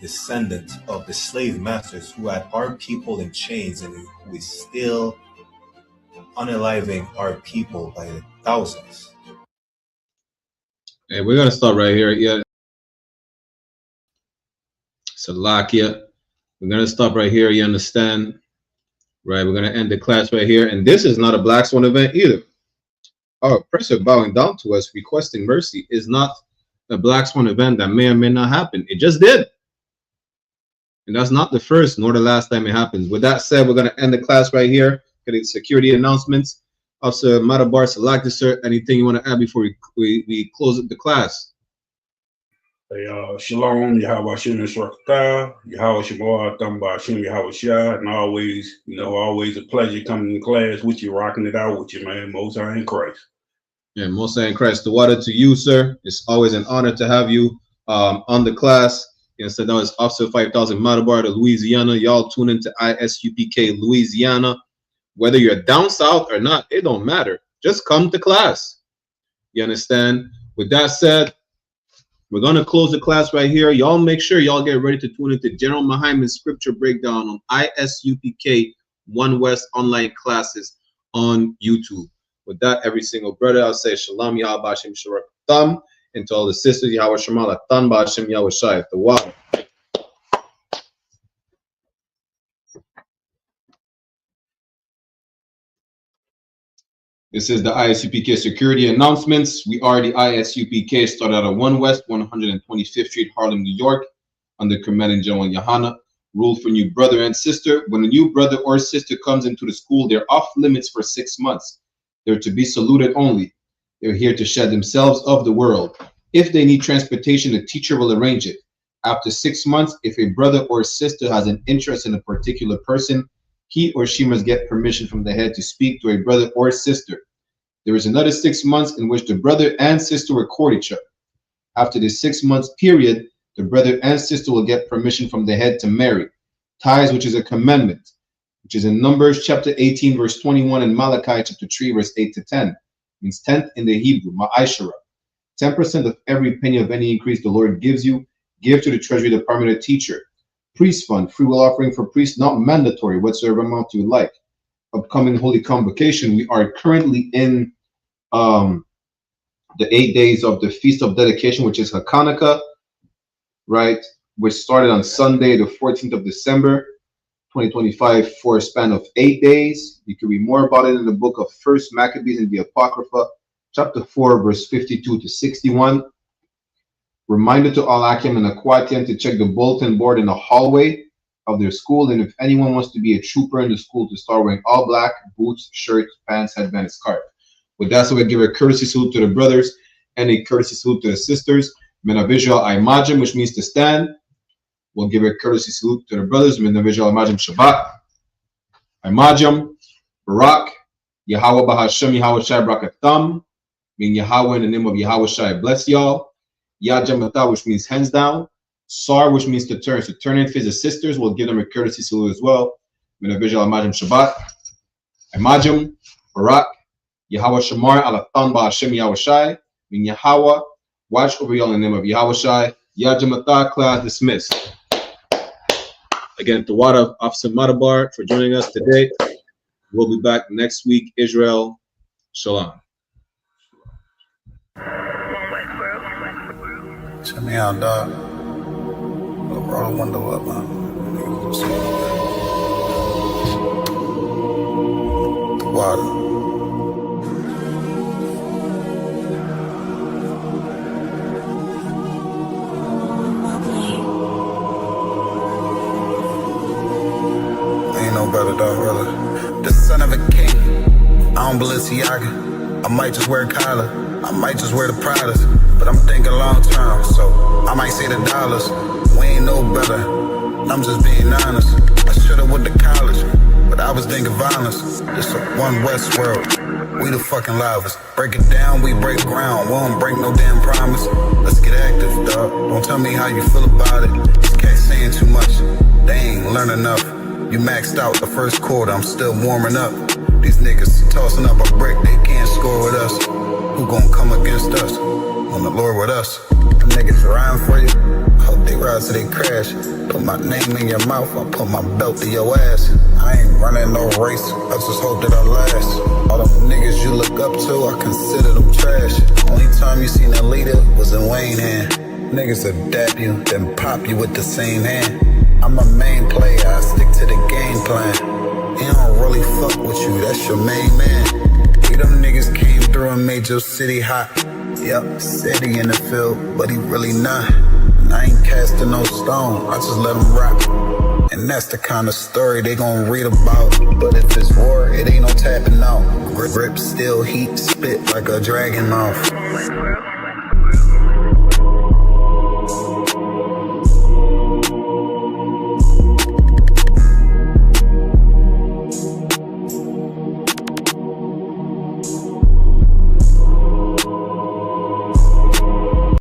[SPEAKER 9] descendant of the slave masters who had our people in chains and who is still unaliving our people by the thousands.
[SPEAKER 5] Hey, we're gonna start right here. Yeah. Salakia. We're gonna stop right here, you understand? Right, we're gonna end the class right here. And this is not a Black Swan event either. Our oppressor bowing down to us, requesting mercy, is not a Black Swan event that may or may not happen. It just did. And that's not the first nor the last time it happens. With that said, we're gonna end the class right here. Getting security announcements. Officer Matabar, Salakia, sir, anything you want to add before we close the class?
[SPEAKER 6] Hey, Shalom, Yahweh Shem Yisrakata, Yahweh Shabbat, Thamba Shem Yahweh Shah, and always, always a pleasure coming to class with you, rocking it out with you, man. Most High in Christ.
[SPEAKER 5] Yeah, Most High in Christ. The water to you, sir. It's always an honor to have you on the class. So that was Officer 5000 Matabar to Louisiana. Y'all tune into ISUPK Louisiana. Whether you're down south or not, it don't matter. Just come to class. You understand? With that said, we're going to close the class right here. Y'all make sure y'all get ready to tune into General Muhammad's scripture breakdown on ISUPK One West online classes on YouTube. With that, every single brother, I'll say Shalom, Yahweh Ba'ashem Shurakatam, and to all the sisters, Yahweh Shemala Tan Ba'ashem Yahweh Shai. The water. This is the ISUPK security announcements. We are the I.S.U.P.K. started out of 1 West 125th Street, Harlem, New York, under Commanding General YAHANNA. Rule for new brother and sister. When a new brother or sister comes into the school, they're off limits for 6 months. They're to be saluted only. They're here to shed themselves of the world. If they need transportation, the teacher will arrange it. After 6 months, if a brother or sister has an interest in a particular person, he or she must get permission from the head to speak to a brother or sister. There is another 6 months in which the brother and sister will court each other. After the 6 months period, the brother and sister will get permission from the head to marry. Tithes, which is a commandment, which is in Numbers chapter 18, verse 21, and Malachi chapter 3, verse 8 to 10. Means tenth in the Hebrew, ma'ashara. 10% of every penny of any increase the Lord gives you, give to the Treasury Department or teacher. Priest fund, free will offering for priests, not mandatory, whatsoever amount you like. Upcoming Holy Convocation, we are currently in the 8 days of the Feast of Dedication, which is Hanukkah, right? Which started on Sunday, the 14th of December, 2025, for a span of 8 days. You can read more about it in the book of 1 Maccabees in the Apocrypha, chapter 4, verse 52 to 61. Reminder to all Akim and Aquatian to check the bulletin board in the hallway of their school, and if anyone wants to be a trooper in the school, to start wearing all black, boots, shirt, pants, headband, scarf. With that, so we give a courtesy salute to the brothers and a courtesy salute to the sisters. Mina visual imagine, which means to stand. We'll give a courtesy salute to the brothers. Mina visual imagine Shabbat. Imagine, Barak, Yahweh Bahashem, Yahweh Shai Brakatham. Mean Yahweh in the name of Yahweh Shai bless y'all. Yajamata, which means hands down. Sar, which means to turn. So turn and face the sisters. We'll give them a courtesy salute as well. Mina visual imagine Shabbat. Imagine, Barak, Yahweh Shamar, Alatan Bahashem, Yahweh Shai. Mean Yahweh, watch over y'all in the name of Yahweh Shai. Yajamata, class dismissed. Again, Tawada Officer Matabar for joining us today. We'll be back next week. Israel, Shalom.
[SPEAKER 10] Check me out, dog. Roll the window up, man. The water. Ain't no better, dog, brother. The son of a king. I don't Balenciaga. I might just wear Kyla. I might just wear the Pradas, but I'm thinking long term, so I might say the dollars. We ain't no better, I'm just being honest. I should've went to college, but I was thinking violence. It's a one West world, we the fucking livest. Break it down, we break ground, we don't break no damn promise. Let's get active, dog. Don't tell me how you feel about it. These cats saying too much, they ain't learn enough. You maxed out the first quarter, I'm still warming up. These niggas tossing up a brick, they can't score with us. Who gon' come against us? On the Lord with us. Them niggas riding for you. Hope they ride till they crash. Put my name in your mouth, I put my belt to your ass. I ain't running no race, I just hope that I last. All them niggas you look up to, I consider them trash. Only time you seen a leader was in Wayne hand. Niggas will dap you, then pop you with the same hand. I'm a main player, I stick to the game plan. He don't really fuck with you, that's your main man. Them niggas came through and made your city hot. Yep, said he in the field, but he really not. And I ain't casting no stone, I just let him rock. And that's the kind of story they gon' read about. But if it's war, it ain't no tapping out. Grip still heat, spit like a dragon mouth.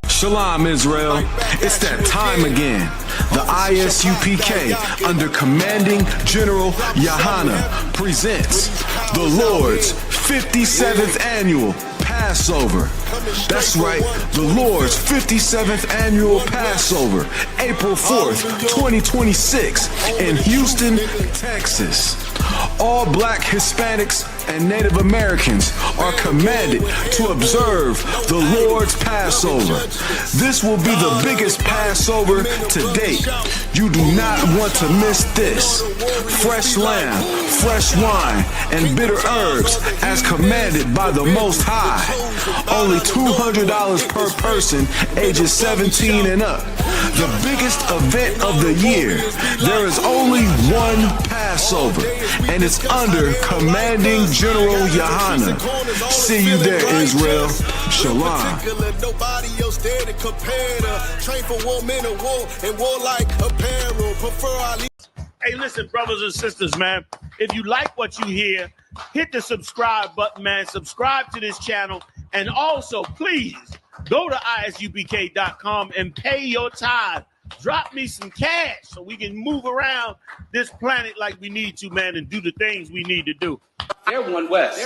[SPEAKER 2] Shalom, Israel. It's that time again. The I.S.U.P.K. under Commanding General YAHANNA presents the Lord's 57th Annual Passover. That's right, the Lord's 57th Annual Passover, April 4th, 2026 in Houston, Texas. All black Hispanics and Native Americans are commanded to observe the Lord's Passover. This will be the biggest Passover to date. You do not want to miss this. Fresh lamb, fresh wine, and bitter herbs as commanded by the Most High. Only $200 per person, ages 17 and up. The biggest event of the year. There is only one Passover, and it's under Commanding General YAHANNA. See you there, Israel. Shalom.
[SPEAKER 11] Nobody else there to compare to. Train for war, men of war, and warlike apparel.
[SPEAKER 3] Hey, listen, brothers and sisters, man. If you like what you hear, hit the subscribe button, man. Subscribe to this channel. And also, please, go to isupk.com and pay your tithe. Drop me some cash so we can move around this planet like we need to, man, and do the things we need to do.
[SPEAKER 4] They're one West.